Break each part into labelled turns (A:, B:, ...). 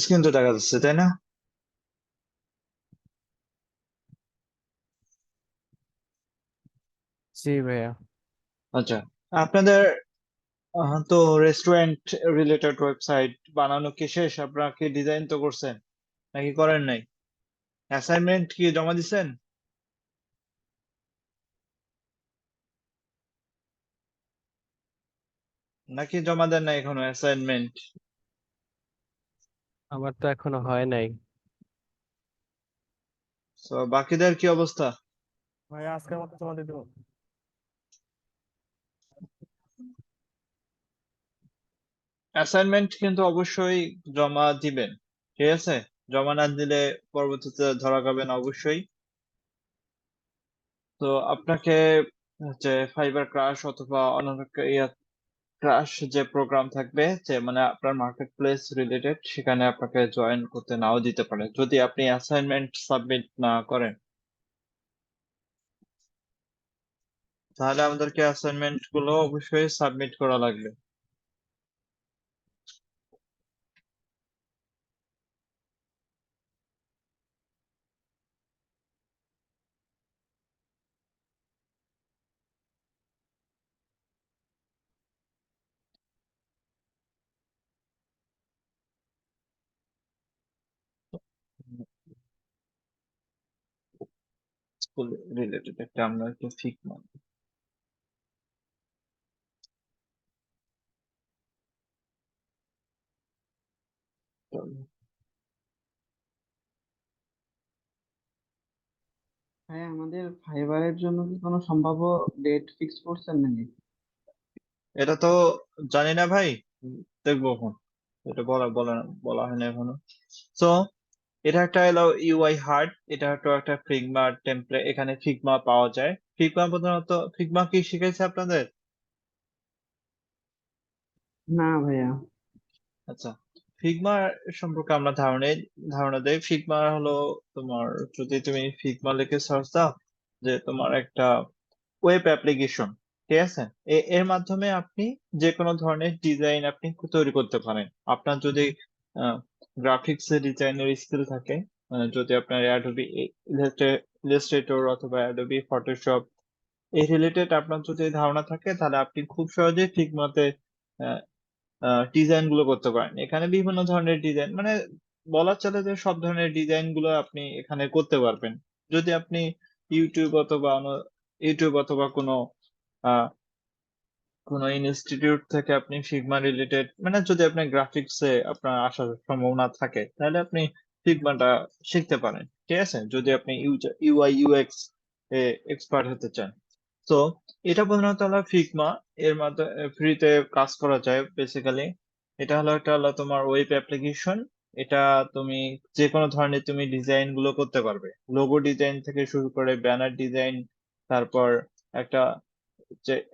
A: Screen তো দেখা যাচ্ছে তাই না?
B: জি ভাইয়া।
A: আচ্ছা, আপনাদের তো রেস্টুরেন্ট রিলেটেড ওয়েবসাইট বানানো কি শেষ? আপনারা কি ডিজাইন তো করছেন নাকি করেন নাই? অ্যাসাইনমেন্ট কি জমা দিছেন নাকি জমা দেন না এখনো অ্যাসাইনমেন্ট?
B: আমার তো এখনো হয় নাই।
A: তো বাকিদের কি অবস্থা?
B: ভাইয়া আজকের মতো তোমাদের দেবো।
A: অ্যাসাইনমেন্ট কিন্তু অবশ্যই জমা দিবেন, ঠিক আছে? জমা না দিলে পরবর্তীতে ধরা খাবেন অবশ্যই। তো আপনাকে হচ্ছে ফাইবার ক্রাশ অথবা অন্যান্য ক্রাশ যে প্রোগ্রাম থাকবে, যে মানে আপনার মার্কেট প্লেস রিলেটেড, সেখানে আপনাকে জয়েন করতে নাও দিতে পারে যদি আপনি অ্যাসাইনমেন্ট সাবমিট না করেন। তাহলে আমাদেরকে অ্যাসাইনমেন্ট গুলো অবশ্যই সাবমিট করা লাগবে। স্কুল রিলেটেড একটা আমরা একটু ফিগমা।
C: হ্যাঁ, আমাদের ফাইবারের জন্য কি কোনো সম্ভাব্য ডেট ফিক্স করছেন নাকি?
A: এটা তো জানি না ভাই, দেখবো এখন। এটা বলা বলা বলা হয় না এখনো। তো এটা একটা হলো ইউআই হার্ট, এটা একটা ফিগমা টেমপ্লেট, এখানে ফিগমা পাওয়া যায়। ফিগমা প্রধানত, ফিগমা কি শিখাইছে আপনাদের?
C: না ভাইয়া।
A: আচ্ছা, ফিগমা সম্পর্কে আমরা ধারণা দেই। ফিগমা হলো তোমার, যদি তুমি ফিগমা লিখে সার্চ দাও, যে তোমার একটা ওয়েব অ্যাপ্লিকেশন, ঠিক আছে? এর মাধ্যমে আপনি যে কোনো ধরনের ডিজাইন আপনি তৈরি করতে পারেন। আপনার যদি গ্রাফিক্স ডিজাইনের স্কিল থাকে, যদি আপনার অ্যাডোবি ইলাস্ট্রেটর অথবা অ্যাডোবি ফটোশপ এই রিলেটেড আপনার যদি ধারণা থাকে, তাহলে আপনি খুব সহজেই ফিগমাতে ডিজাইন গুলো করতে পারেন। এখানে বিভিন্ন ধরনের ডিজাইন, মানে বলা চলে যে সব ধরনের ডিজাইন গুলো আপনি এখানে করতে পারবেন। যদি আপনি ইউটিউব অথবা ইউটিউব অথবা আহ, কোনো ইনস্টিটিউট থেকে আপনি ফিগমা রিলেটেড, মানে যদি আপনার গ্রাফিক্সে আপনার আসার সম্ভাবনা থাকে, তাহলে আপনি ফিগমাটা শিখতে পারেন, ঠিক আছে? যদি আপনি ইউআই ইউএক্স এক্সপার্ট হতে চান। তো এটা প্রধানত হলো ফিগমা। এর মাধ্যমে ফ্রিতে কাজ করা যায় বেসিক্যালি। এটা হলো তোমার ওয়েব অ্যাপ্লিকেশন। এটা তুমি যে কোনো ধরনের তুমি ডিজাইন গুলো করতে পারবে, লোগো ডিজাইন থেকে শুরু করে ব্যানার ডিজাইন, তারপর একটা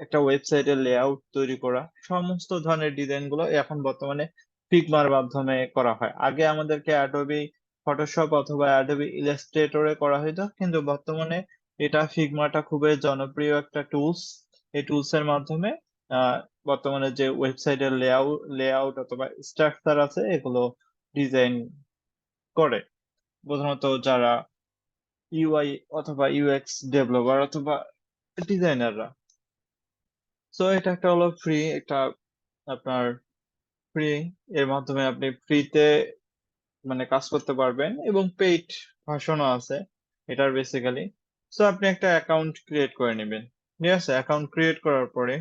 A: একটা ওয়েবসাইটের লেআউট তৈরি করা, সমস্ত ধরনের ডিজাইন গুলো এখন বর্তমানে ফিগমার মাধ্যমে করা হয়। আগে আমাদেরকে অ্যাডোবি ফটোশপ অথবা অ্যাডোবি ইলাস্ট্রেটরে করা হতো, কিন্তু বর্তমানে এটা ফিগমাটা খুবই জনপ্রিয় একটা টুলস। এই টুলস এর মাধ্যমে আহ, বর্তমানে যে ওয়েবসাইটের লেআউট অথবা স্ট্রাকচার আছে, এগুলো ডিজাইন করে প্রধানত যারা ইউআই অথবা ইউএক্স ডেভেলপার অথবা ডিজাইনাররা। সো এটা একটা হলো ফ্রি একটা আপনার ফ্রি, এর মাধ্যমে আপনি ফ্রিতে মানে কাজ করতে পারবেন, এবং পেইড ভার্সনও আছে এটার বেসিক্যালি। সো আপনি একটা অ্যাকাউন্ট ক্রিয়েট করে নেবেন, ঠিক আছে? অ্যাকাউন্ট ক্রিয়েট করার পরে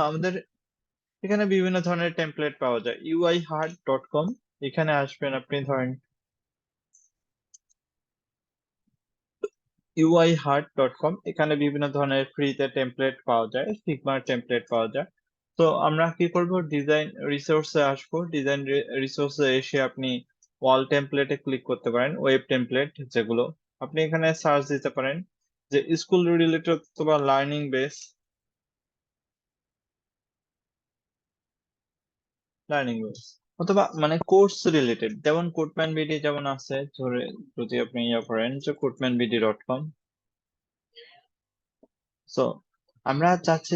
A: আমাদের এখানে বিভিন্ন ধরনের টেমপ্লেট পাওয়া যায়, uiHeart.com। এখানে আসবেন আপনি, ধরেন uiHeart.com, এখানে বিভিন্ন ধরনের ফ্রিতে টেমপ্লেট পাওয়া যায়, ফিগমার টেমপ্লেট পাওয়া যায়। তো আমরা কি করব, ডিজাইন রিসোর্সে আসবো। ডিজাইন রিসোর্সে এসে আপনি ওয়াল টেমপ্লেটে ক্লিক করতে পারেন, ওয়েব টেমপ্লেট যেগুলো। আপনি এখানে সার্চ দিতে পারেন যে স্কুল রিলেটেড অথবা লার্নিং বেস অথবা মানে কোর্স রিলেটেড, যেমন কোটম্যান বিডি যেমন আছে, ধরে যদি আপনি ইয়ে করেন যে কোটম্যান বিডি ডট কম। আমরা চাচ্ছি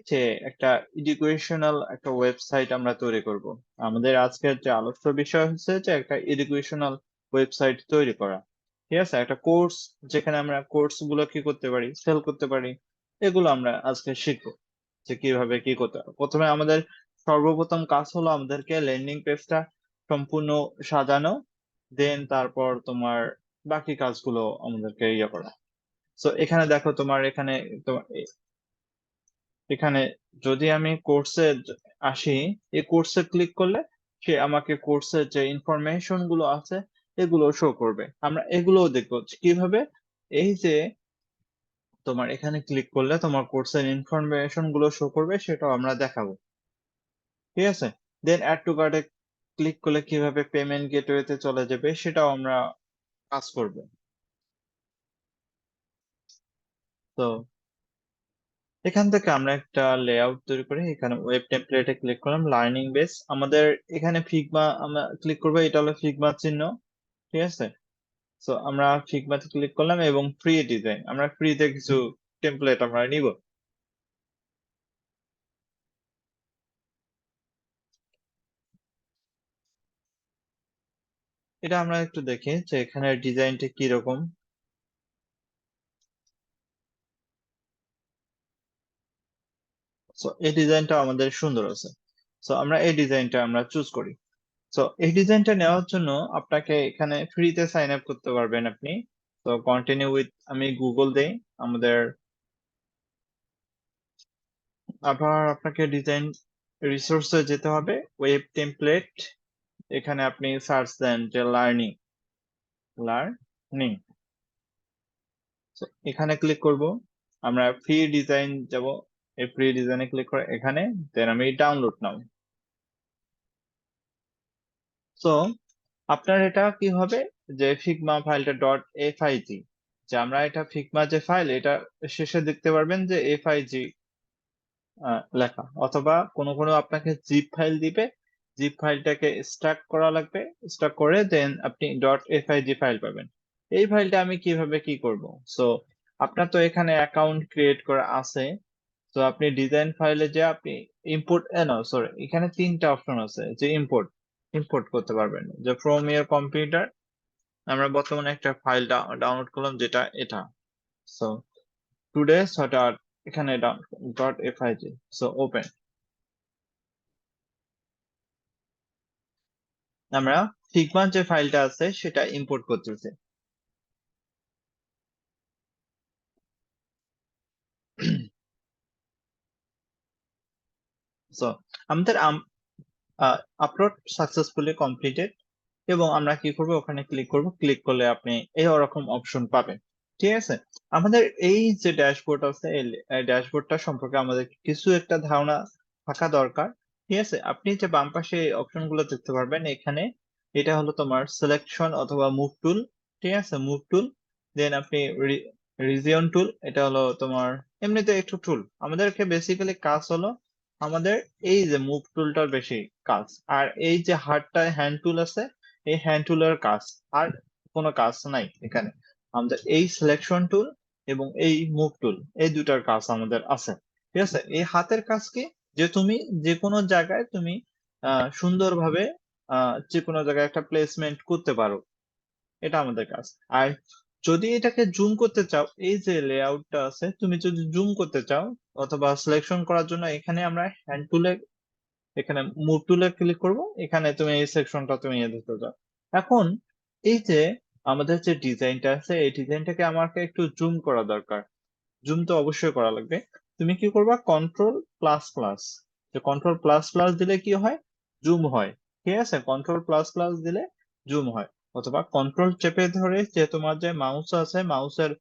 A: যে একটা এডুকেশনাল একটা ওয়েবসাইট আমরা তৈরি করব। আমাদের আজকের যে আলোচ্য বিষয় হচ্ছে যে একটা এডুকেশনাল ওয়েবসাইট তৈরি করা। ঠিক আছে, একটা কোর্স যেখানে আমরা কোর্স গুলো কি করতে পারি, সেল করতে পারি, এগুলো আমরা আজকে শিখবো যে কিভাবে কি করতে হবে। প্রথমে আমাদের সর্বপ্রথম কাজ হলো আমাদেরকে ল্যান্ডিং পেজটা সম্পূর্ণ সাজানো, দেন তারপর তোমার বাকি কাজগুলো আমাদেরকে ইয়ে করা। তো এখানে দেখো তোমার এখানে তোমার এখানে যদি আমি কোর্সে আসি, এই কোর্সে ক্লিক করলে সে আমাকে কোর্সের যে ইনফরমেশন গুলো আছে এগুলো শো করবে। আমরা এগুলোও দেখবো যে কিভাবে। এই যে তোমার এখানে ক্লিক করলে তোমার কোর্সের ইনফরমেশন গুলো শো করবে, সেটাও আমরা দেখাবো। ঠিক আছে, দেন অ্যাড টু কার্টে ক্লিক করলে কিভাবে পেমেন্ট গেটওয়েতে চলে যাবে সেটাও আমরা কাজ করব। তো এখান থেকে আমরা একটা লেআউট তৈরি করে এখানে ওয়েব টেমপ্লেটে ক্লিক করলাম, লার্নিং বেস আমাদের এখানে ফিগমা আমরা ক্লিক করবো, এটা হলো ফিগমা চিহ্ন। ঠিক আছে, তো আমরা ফিগমাতে ক্লিক করলাম এবং ফ্রি ডিজাইন, আমরা ফ্রিতে কিছু টেমপ্লেট আমরা নিব। এটা আমরা একটু দেখি যে এখানে ডিজাইনটা কি রকম। তো এই ডিজাইনটা আমাদের সুন্দর আছে, তো আমরা এই ডিজাইনটা আমরা চুজ করি। তো এই ডিজাইনটা নেওয়ার জন্য আপনাকে এখানে ফ্রিতে সাইন আপ করতে পারবেন আপনি। তো কন্টিনিউ উইথ আমি গুগল দেই আমাদের, আবার আপনাকে ডিজাইন রিসোর্সে যেতে হবে, ওয়েব টেমপ্লেট, এখানে আপনি সার্চ দেন যে লার্নিং, লার্নিং এখানে ক্লিক করব। আমরা ফ্রি ডিজাইন যাব, এই ফ্রি ডিজাইনে ক্লিক করে এখানে দেন আমি ডাউনলোড নাও। তো আপনার এটা কি হবে যে ফিগমা ফাইলটা ডট এফআইজি, যে আমরা এটা ফিগমা যে ফাইল এটা শেষে দেখতে পারবেন যে এফআইজি লেখা, অথবা কোনো কোনো আপনাকে জিপ ফাইল দিবে, জিপ ফাইলটাকে স্টার্ট করা লাগবে, স্টার্ট করে দেন আপনি ডট এফআইজি ফাইল পাবেন। এই ফাইলটা আমি কিভাবে কি করব। সো আপনার তো এখানে অ্যাকাউন্ট ক্রিয়েট করা আছে, তো আপনি ডিজাইন ফাইলে যে আপনি ইম্পোর্ট না সরি, এখানে তিনটা অপশন আছে যে ইম্পোর্ট, ইম্পোর্ট করতে পারবেন যে ফ্রম ইয়ার কম্পিউটার। আমরা বর্তমানে একটা ফাইল ডাউনলোড করলাম যেটা এটা। সো টুডে ছটা এখানে ডট এফআইজি, সো ওপেন। আমরা ফিগমার যে ফাইলটা আছে সেটা ইম্পোর্ট করতেছি। সো আমাদের আপলোড সাকসেসফুলি কমপ্লিটেড, এবং আমরা কি করব ওখানে ক্লিক করব, ক্লিক করলে আপনি এই ওরকম অপশন পাবেন। ঠিক আছে, আমাদের এই যে ড্যাশবোর্ড আছে এই ড্যাশবোর্ডটা সম্পর্কে আমাদের কিছু একটা ধারণা থাকা দরকার। ঠিক আছে, আপনি যে বাম পাশে এই অপশন গুলো দেখতে পারবেন এখানে, এটা হলো তোমার সিলেকশন অথবা মুভ টুল। ঠিক আছে, মুভ টুল, দেন আপনি রিজিয়ন টুল, এটা হলো তোমার এমনিতে একটু টুল। আমাদেরকে বেসিক্যালি কাজ হলো আমাদের এই যে মুভ টুলটার বেশি কাজ, আর এই যে হাতটা হ্যান্ড টুল আছে এই হ্যান্ড টুলের কাজ, আর কোনো কাজ নাই এখানে। আমাদের এই সিলেকশন টুল এবং এই মুভ টুল এই দুটার কাজ আমাদের আছে। ঠিক আছে, এই হাতের কাজ কি, যে তুমি যে কোনো জায়গায় তুমি সুন্দরভাবে যে কোনো জায়গায় একটা প্লেসমেন্ট করতে পারো, এটা আমাদের কাজ। আর যদি এটাকে জুম করতে চাও, এই যে লেআউটটা আছে তুমি যদি জুম করতে চাও অথবা সিলেকশন করার জন্য এখানে আমরা হ্যান্ড টুলে, এখানে মুভ টুলে ক্লিক করব, এখানে তুমি এই সেকশনটা তুমি ইয়ে দিতে চাও। এখন এই যে আমাদের যে ডিজাইনটা আছে এই ডিজাইনটাকে আমাকে একটু জুম করা দরকার, জুম তো অবশ্যই করা লাগবে। তুমি কি করবা, কন্ট্রোল প্লাস প্লাস, যে কন্ট্রোল প্লাস প্লাস দিলে কি হয়, জুম হয়। ঠিক আছে, কন্ট্রোল প্লাস প্লাস দিলে জুম হয়, অথবা কন্ট্রোল চেপে ধরে যে তোমার যে মাউস আছে মাউসের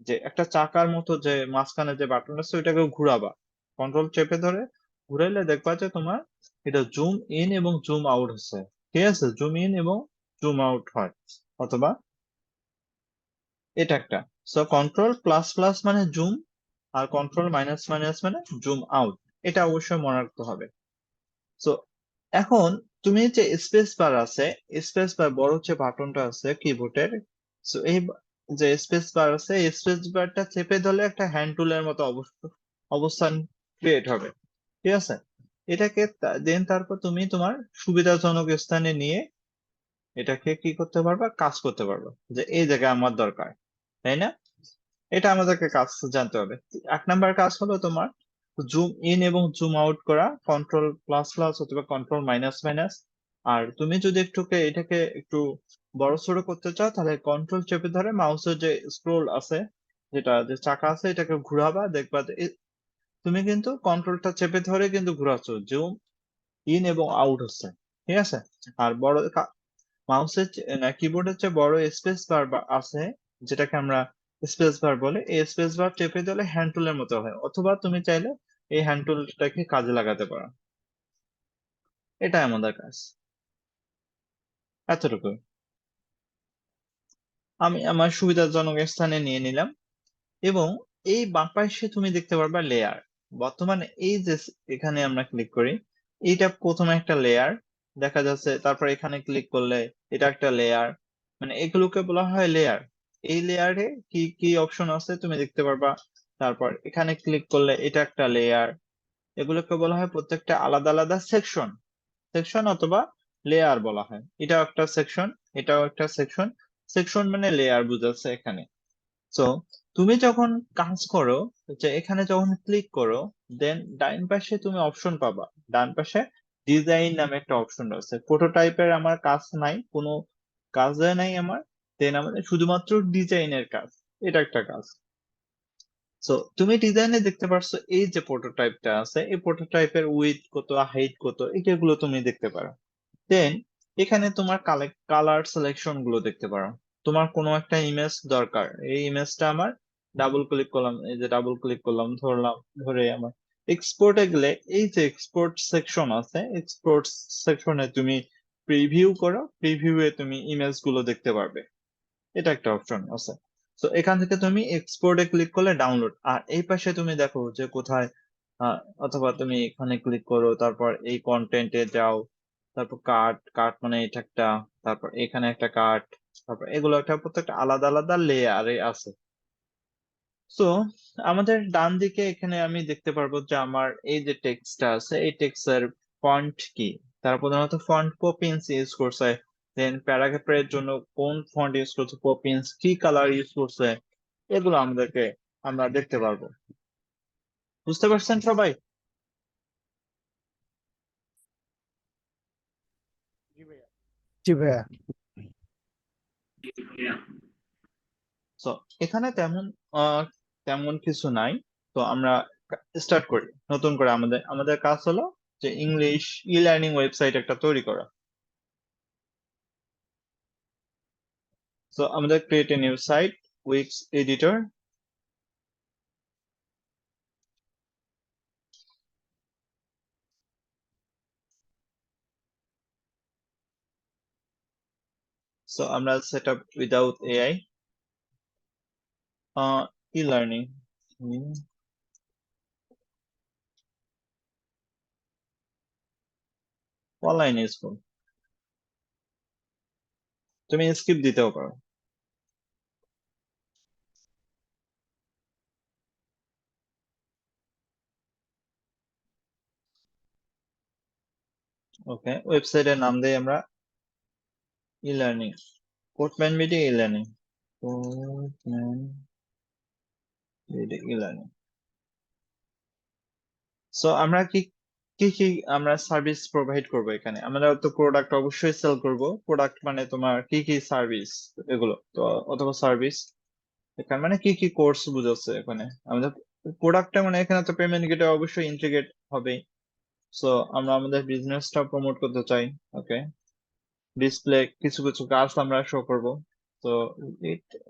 A: যে একটা চাকার মতো যে মাঝখানে যে বাটন আছে ওইটাকে ঘুরাবা, কন্ট্রোল চেপে ধরে ঘুরাইলে দেখবা যে তোমার এটা জুম ইন এবং জুম আউট হচ্ছে। ঠিক আছে, জুম ইন এবং জুম আউট হয়, অথবা এটা একটা। সো কন্ট্রোল প্লাস প্লাস মানে জুম, আর কন্ট্রোল মাইনাস মাইনাস মানে জুম আউট, এটা অবশ্যই মনে রাখতে হবে। সো এখন তুমি যে স্পেস বার আছে, স্পেস বার বড় যে বাটনটা আছে কিবোর্ডের, সো এই যে স্পেস বার আছে এই স্পেস বারটা চেপে ধরলে একটা হ্যান্ড টুলের মতো অবস্থান ক্রিয়েট হবে, ঠিক আছে? এটাকে দেন তারপর তুমি তোমার সুবিধাজনক স্থানে নিয়ে এটাকে কি করতে পারবা, কাজ করতে পারবা, যে এই জায়গায় আমার দরকার, তাই না? এটা আমাদেরকে কাজ জানতে হবে। 1 নাম্বার কাজ হলো তোমার জুম ইন এবং জুম আউট করা, কন্ট্রোল প্লাস প্লাস অথবা কন্ট্রোল মাইনাস মাইনাস। আর তুমি যদি এটাকে একটু বড় সড়ো করতে চাও, তাহলে কন্ট্রোল চেপে ধরে মাউসের যে স্ক্রোল আছে, যে চাকা আছে, এটাকে ঘোরাবা, দেখবা যে তুমি কিন্তু কন্ট্রোলটা চেপে ধরে কিন্তু ঘোরাচ্ছ, জুম ইন এবং আউট হচ্ছে, ঠিক আছে? আর বড় মাউসের কিবোর্ডের চেয়ে বড় স্পেস বার আছে, যেটাকে আমরা স্পেস বার বলে, এই স্পেস বার চেপে দিলে হ্যান্ড টুলের মতো হয়, অথবা তুমি চাইলে এই হ্যান্ড টুলটাকে কাজে লাগাতে পারো। এটাই আমাদের কাজ, এতটুকু। আমি আমার সুবিধাজনক স্থানে নিয়ে নিলাম, এবং এই বাম পাশে তুমি দেখতে পারবা লেয়ার। বর্তমানে এই যে এখানে আমরা ক্লিক করি, এইটা প্রথমে একটা লেয়ার দেখা যাচ্ছে, তারপর এখানে ক্লিক করলে এটা একটা লেয়ার, মানে এগুলোকে বলা হয় লেয়ার। এই লেয়ারে কি কি অপশন আছে তুমি দেখতে পারবা, তারপর এখানে ক্লিক করলে এটা একটা লেয়ার। এগুলোকে বলা হয় প্রত্যেকটা আলাদা আলাদা সেকশন, সেকশন অথবা লেয়ার বলা হয়। এটাও একটা সেকশন, এটাও একটা সেকশন। সেকশন মানে লেয়ার বুঝাচ্ছে এখানে। সো তুমি যখন কাজ করো, যে এখানে যখন ক্লিক করো, দেন ডাইন পাশে তুমি অপশন পাবা, ডান পাশে ডিজাইন নামে একটা অপশন আছে। প্রোটোটাইপের আমার কাজ নাই, কোনো কাজে নাই আমার, দেন আমাদের শুধুমাত্র ডিজাইনের কাজ, এটা একটা কাজ। সো তুমি ডিজাইনে দেখতে পারছো এই যে প্রোটোটাইপটা আছে, এই প্রোটোটাইপের উইথ কত, হাইট কত, এগুলো তুমি দেখতে পারো। দেন এখানে তোমার কালার সিলেকশন গুলো দেখতে পারো। তোমার কোনো একটা ইমেজ দরকার, এই ইমেজটা আমার ডাবল ক্লিক করলাম, এই যে ডাবল ক্লিক করলাম, ধরে আমার এক্সপোর্টে গেলে এই যে এক্সপোর্ট সেকশন আছে, এক্সপোর্ট সেকশনে তুমি প্রিভিউ করো, প্রিভিউয়ে তুমি ইমেজ গুলো দেখতে পারবে, এটা একটা অপশন আছে। তো এখান থেকে তুমি এক্সপোর্টে ক্লিক করলে ডাউনলোড, আর এই পাশে তুমি দেখো যে কোথায়, আহ, অথবা তুমি এখানে ক্লিক করো, তারপর এই কন্টেন্টে যাও, তারপর কার্ট, কার্ট মানে এটা একটা, তারপর এখানে একটা কার্ট, তারপর এগুলো একটা প্রত্যেকটা আলাদা আলাদা লেয়ারে আছে। তো আমাদের ডান দিকে এখানে আমি দেখতে পারবো যে আমার এই যে টেক্সটটা আছে, এই টেক্সটের ফন্ট কি, তারা প্রধানত ফন্ট পপিন্স ইউজ করছে, দেন প্যারাগ্রাফের জন্য কোন ফন্ট ইউজ করছে, পপিন্স কি কালার ইউজ করছে, এগুলো আমরা দেখতে পারবো। বুঝতে পারছেন সবাই?
B: জি ভাইয়া।
A: তো এখানে আহ তেমন কিছু নাই। তো আমরা স্টার্ট করি নতুন করে। আমাদের আমাদের কাজ হলো যে ইংলিশ ই লার্নিং ওয়েবসাইট একটা তৈরি করা। সো আমাদের create a new site, Wix editor. So আমরা set up without AI, e learning online school. তুমি স্কিপ দিতেও পারো। ওকে, ওয়েবসাইটের নাম দেই আমরা ই লার্নিং, কোটম্যান মিডিয়া ই লার্নিং, কোটম্যান মিডিয়া ই লার্নিং। সো আমরা কি কি কি আমরা সার্ভিস প্রোভাইড করব এখানে? আমরা তো প্রোডাক্ট অবশ্যই সেল করব। প্রোডাক্ট মানে তোমার কি কি সার্ভিস, এগুলো তো, অথবা সার্ভিস এখানে মানে কি কি কোর্স বুঝাচ্ছে এখানে আমাদের। প্রোডাক্টটা মানে এখানে তো পেমেন্ট গেটে অবশ্যই ইন্টিগ্রেট হবে। সো আমরা আমাদের বিজনেসটা প্রমোট করতে চাই। ওকে, ডিসপ্লে কিছু কিছু কাজ আমরা শো করব। তো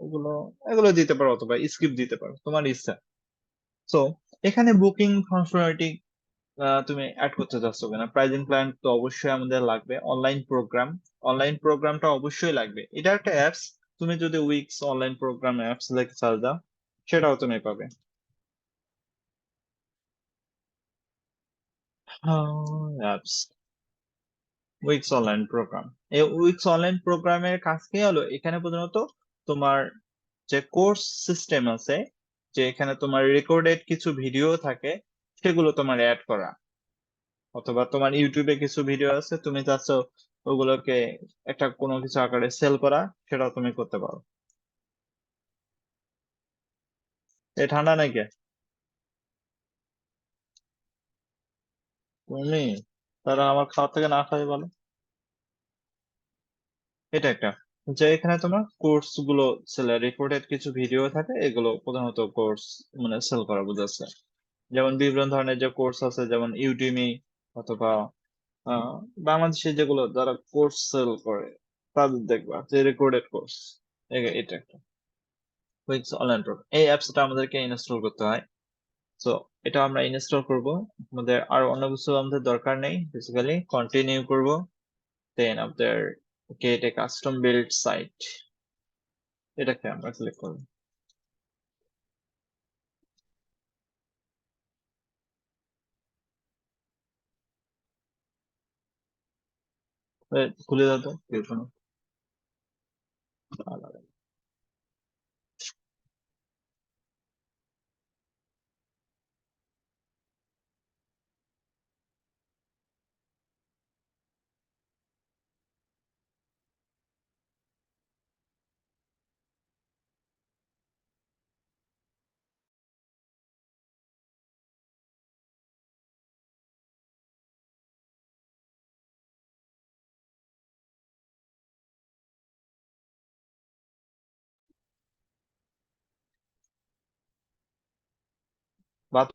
A: এগুলো এগুলো দিতে পারো, অথবা স্কিপ দিতে পারো, তোমার ইচ্ছা। সো এখানে বুকিং ফাংশনালিটি তুমি অ্যাড করতে চাচ্ছ কিনা, প্রাইজিং প্ল্যান তো অবশ্যই আমাদের লাগবে, অনলাইন প্রোগ্রাম, অনলাইন প্রোগ্রামটা অবশ্যই লাগবে। এটা একটা অ্যাপস, তুমি যদি উইক্স অনলাইন প্রোগ্রাম অ্যাপস লিখে সার্চ দাও, সেটাও তুমি পাবে। Apps, weeks online programme. এই উইক্স অনলাইন প্রোগ্রামের কাজ কি হলো, এখানে প্রধানত তোমার যে কোর্স সিস্টেম আছে, যে এখানে তোমার রেকর্ডেড কিছু ভিডিও থাকে সেগুলো তোমার অ্যাড করা, অথবা তোমার ইউটিউবে কিছু ভিডিও আছে তুমি চাচ্ছ ওগুলোকে একটা কোনো কিছু আকারে সেল করা, সেটাও তুমি করতে পারো। এই ঠান্ডা নাকি তুমি, তারা আমার খাওয়া থেকে না খাই বলো। এটা একটা, যে এখানে তোমার কোর্স গুলো সেল, রেকর্ডেড কিছু ভিডিও থাকে, এগুলো প্রধানত কোর্স মানে সেল করা বোঝাচ্ছে। যেমন বিভিন্ন ধরনের যে কোর্স আছে, যেমন ইউডিমি অথবা আহ, বাংলাদেশে যেগুলো যারা কোর্স সেল করে তাদের দেখবা যে রেকর্ডেড কোর্স। এটা একটা কুইক্স অনলাইন প্রোগ্রাম, এই অ্যাপসটা আমাদেরকে ইনস্টল করতে হয়। সো এটা আমরা ইনস্টল করব, আমাদের আর অন্য কিছু আমাদের দরকার নেই, বেসিক্যালি কন্টিনিউ করব, দেন আমাদের get a custom build site, এটাকে আমরা সিলেক্ট করব। খুলে দাও তো কিছু না। বাদ,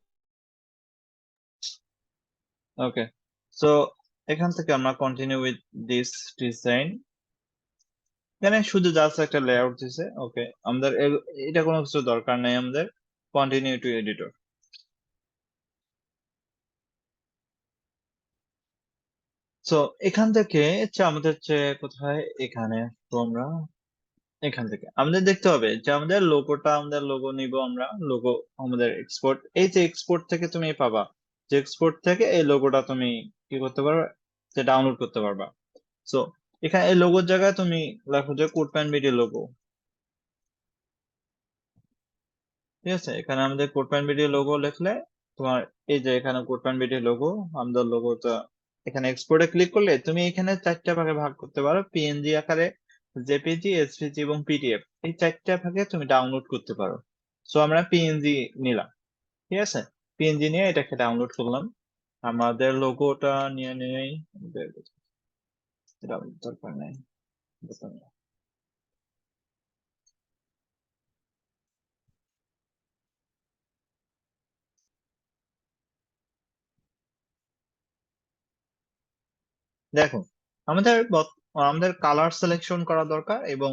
A: ওকে। সো এখান থেকে আমরা কন্টিনিউ উইথ দিস ডিজাইন, এখানে শুধু জাস্ট একটা লেআউট দিছে, ওকে। আমাদের এটা কোনো কিছু দরকার নাই আমাদের, কন্টিনিউ টু এডিটর। সো এখান থেকে আমাদের কোথায়, এখানে তো আমরা এখান থেকে আমাদের দেখতে হবে যে আমাদের লোগোটা, আমাদের লোগো নিব আমরা, লোগো আমাদের এক্সপোর্ট, এই যে এক্সপোর্ট থেকে তুমি পাবা, যে এক্সপোর্ট থেকে এই লোগোটা তুমি কি করতে পারবে, যে ডাউনলোড করতে পারবা। সো এখানে এই লোগোর জায়গায় তুমি লেখো যে কোডপ্যান বিডি লোগো, ঠিক আছে। এখানে আমাদের কোডপ্যান বিডি লোগো লিখলে তোমার এই যে এখানে কোডপ্যান বিডি লোগো, আমাদের লোগোটা এখানে এক্সপোর্টে ক্লিক করলে তুমি এখানে চারটা ভাগে ভাগ করতে পারো, পিএনজি আকারে, জেপিজি, এসভিজি এবং পিডিএফ, এই চারটা ভাগে তুমি ডাউনলোড করতে পারো। সো আমরা পিএনজি নিলাম, ঠিক আছে। পিএনজি নিয়ে এটাকে ডাউনলোড করলাম, আমাদের লোগোটা নিয়ে নেই, এটা আমাদের দরকার নেই। দেখো আমাদের আমাদের কালার সিলেকশন করা দরকার, এবং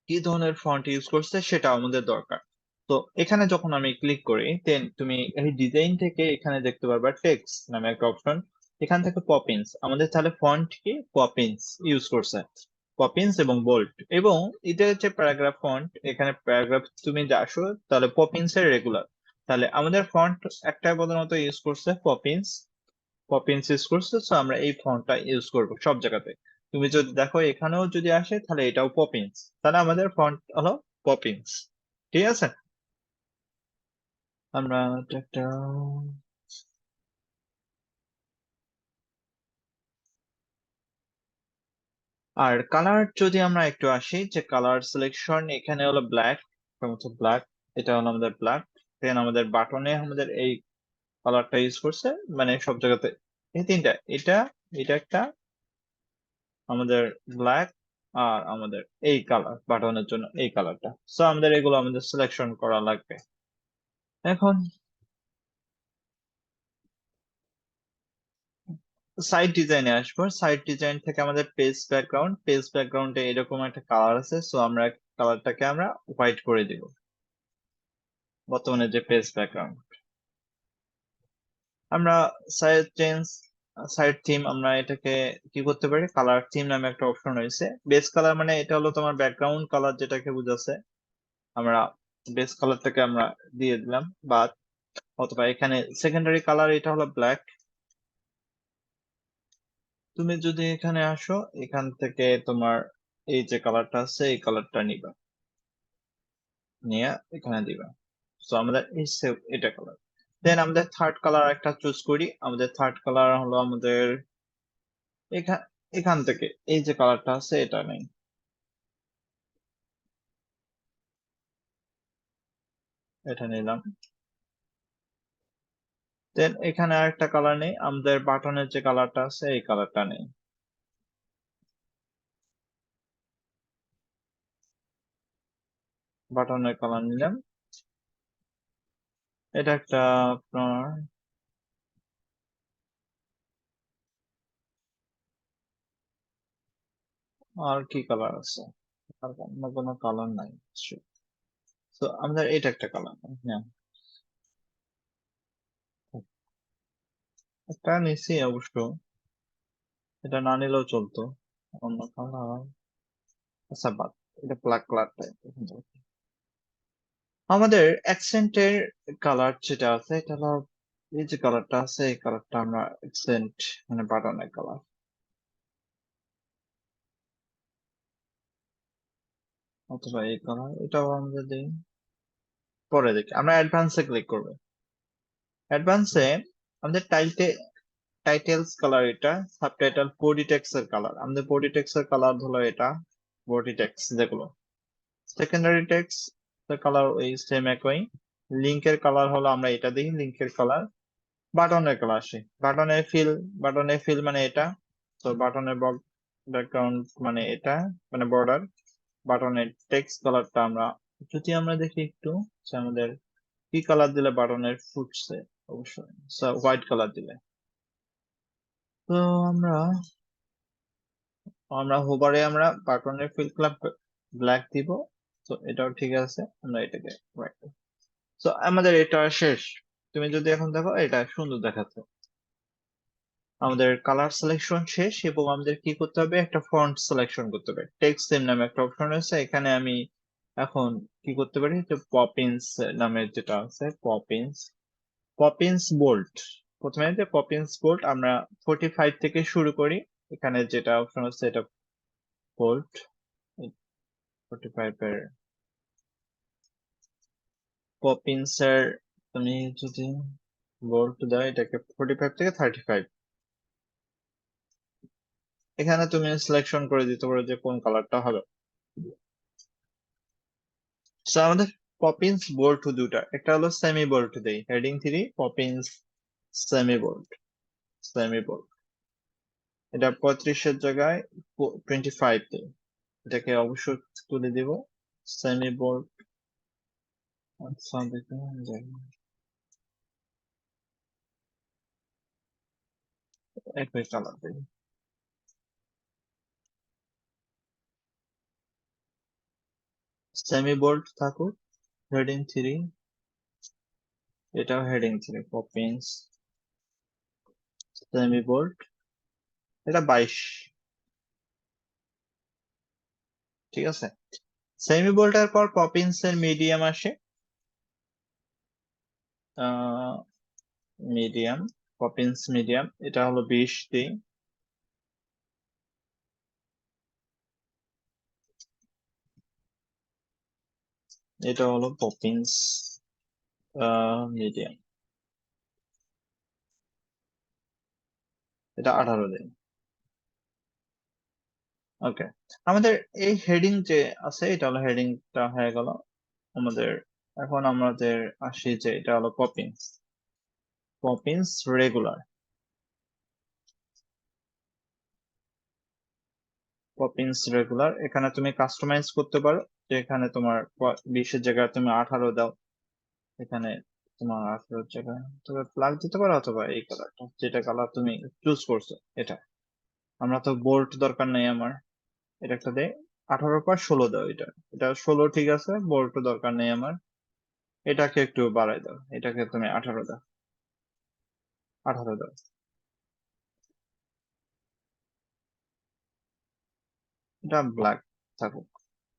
A: কি ধরনের ফন্ট ইউজ করছে সেটা আমাদের দরকার। তো এখানে যখন আমি ক্লিক করি, দেন তুমি এই ডিজাইন থেকে এখানে দেখতে পারবা টেক্সট নামে একটা অপশন, এখান থেকে পপিন্স, আমাদের তাহলে ফন্ট কি পপিন্স ইউজ করছে, পপিন্স এবং বোল্ড, এবং এটা হচ্ছে প্যারাগ্রাফ ফন্ট, এখানে প্যারাগ্রাফ তুমি যা আসো তাহলে পপিন্স এর রেগুলার, তাহলে আমাদের ফন্ট একটা প্রধানত ইউজ করছে পপিন্স, পপিন্স ইউজ করছে, তো আমরা এই ফন্টটা ইউজ করব সব জায়গাতে। তুমি যদি দেখো এখানেও যদি আসে তাহলে এটাও পপিন্স, তাহলে আমাদের ফন্ট হলো পপিন্স, ঠিক আছে। আমরা এটা একটা, আর কালার যদি আমরা একটু আসি, যে কালার সিলেকশন এখানে হলো ব্ল্যাক, ব্ল্যাক, এটা হলো আমাদের ব্ল্যাক, দেন আমাদের বাটনে আমাদের এই কালারটা ইউজ করছে, মানে সব জায়গাতে এই তিনটা, এটা এটা একটা আমাদের ব্ল্যাক, আর আমাদের এই কালার বাটনের জন্য এই কালারটা, সো আমাদের এগুলো আমাদের সিলেকশন করা লাগবে। এখন সাইড ডিজাইনে আসবো, সাইড ডিজাইন থেকে আমাদের পেজ ব্যাকগ্রাউন্ড, পেজ ব্যাকগ্রাউন্ডে এরকম একটা কালার আছে, সো আমরা কালারটাকে আমরা হোয়াইট করে দিব, বর্তমানে যে পেজ ব্যাকগ্রাউন্ড। আমরা সাইড চেঞ্জ, সাইড থিম, আমরা এটাকে কি করতে পারি, কালার থিম নামে একটা অপশন রয়েছে, বেস কালার মানে এটা হলো তোমার ব্যাকগ্রাউন্ড কালার যেটাকে বুঝাচ্ছে, আমরা বেস কালারটাকে আমরা দিয়ে দিলাম, বা অথবা এখানে সেকেন্ডারি কালার এটা হলো ব্ল্যাক। তুমি যদি এখানে আসো, এখান থেকে তোমার এই যে কালারটা আছে এই কালারটা নিবা, নিয়ে এখানে দিবা, সো আমাদের এটা কালার। দেন আমাদের থার্ড কালার একটা চুজ করি। আমাদের থার্ড কালার হলো আমাদের এখান থেকে এই যে কালারটা আছে এটা নেই, এটা নিলাম। দেন এখানে আরেকটা কালার নেই, আমাদের বাটনের যে কালারটা আছে এই কালারটা নেই। বাটনের কালার নিলাম। এটা একটা আপনার আর কি কালার আছে, আর অন্য কোনো কালার নাই। তো আমাদের এটা একটা কালার, হ্যাঁ একটা নিছি অবশ্য, এটা না নিলেও চলতো, অন্য কালার। আচ্ছা বাদ, এটা ব্ল্যাক কালারটা। আমাদের অ্যাকসেন্টের কালার যেটা আছে এটা হলো এই যে কালারটা আছে এই কালারটা আমরা অ্যাকসেন্ট মানে বাটনের কালার, অথবা এই কালার, এটাও আমরা দিই। পরে দেখি, আমরা অ্যাডভান্সে ক্লিক করবো। অ্যাডভান্সে আমাদের টাইটেলস কালার এটা, সাবটাইটেল বডি টেক্সট এর কালার, আমাদের বডি টেক্সট এর কালার হলো এটা, বডি টেক্সট যেগুলো। সেকেন্ডারি টেক্সট এর কালার ওই সেম একই। লিংকের কালার হলো আমরা এটা দিই, লিংকের কালার। বাটনের কালার আসে, বাটনের ফিল মানে এটা। তো বাটনের ব্যাকগ্রাউন্ড মানে এটা, মানে বর্ডার। বাটনের টেক্সট কালারটা আমরা যদি আমরা দেখি একটু যে আমাদের কি কালার দিলে বাটনের ফুটছে, অবশ্যই হোয়াইট কালার দিলে। তো আমরা আমরা হোভারে আমরা বাটনের ফিল কালার ব্ল্যাক দিব। তো এটাও ঠিক আছে, আমরা এটাকে হোয়াইট। তো আমাদের এটা শেষ। তুমি যদি এখন দেখো এটা সুন্দর দেখাচ্ছে। আমাদের কালার সিলেকশন শেষ এবং আমাদের কি করতে হবে, একটা ফন্ট সিলেকশন করতে হবে। টেক্সট থিম নামে একটা অপশন আছে, এখানে আমি এখন কি করতে পারি, যে পপিন্স নামের যেটা আছে, পপিন্স বোল্ট। প্রথমে যে পপিন্স বোল্ট আমরা 45 থেকে শুরু করি। এখানে যেটা অপশন আছে এটা বোল্ট 45 এর পপিন্স এর, তুমি যদি বোল্ট দাও এটাকে 45 থেকে 35, এখানে তুমি সিলেকশন করে দিতে পারো যে কোন কালারটা হবে। So, আমাদের পপিন্স বোল্ট দুটা, একটা হলো সেমি বোল্ট দেই, হেডিং 3 পপিন্স সেমি বোল্ট। এটা 35 এর জায়গায় 25 দেই, এটাকে অবশ্যই তুলে দিব। সেমি বোল্ট, আচ্ছা দেখুন একই কালার দেই। সেমি বোল্ট থাকুক, হেডিং 3, এটাও হেডিং 3 পপিন্স সেমি বোল্ট, এটা 22, ঠিক আছে। সেমি বোল্টের পর পপিন্স এর মিডিয়াম আসে, মিডিয়াম, পপিন্স মিডিয়াম, এটা হলো 20 দিই। এটা হলো পপিন্স মিডিয়াম, এটা 18 দিন। ওকে, আমাদের এই হেডিং যে আছে এটা হলো হেডিংটা হয়ে গেল আমাদের। এখন আমাদের আসি যে এটা হলো পপিন্স রেগুলার, এখানে তুমি কাস্টমাইজ করতে পারো, যে এখানে তোমার 20-এর জায়গায় তুমি 18 দাও, এখানে তোমার 18-এর জায়গায় তবে প্লাগ দিতে পারো, অথবা এই কালারটা যেটা কালার তুমি চুজ করছো এটা। আমরা তো বোল্ট দরকার নেই আমার, এটা একটা দে, 18 পর 16 দাও, এটা এটা 16 ঠিক আছে, বোল্ট দরকার নেই আমার। এটাকে একটু বাড়াই দাও, এটাকে তুমি 18 দাও, 18 দাও। এটা ব্ল্যাক থাকুক,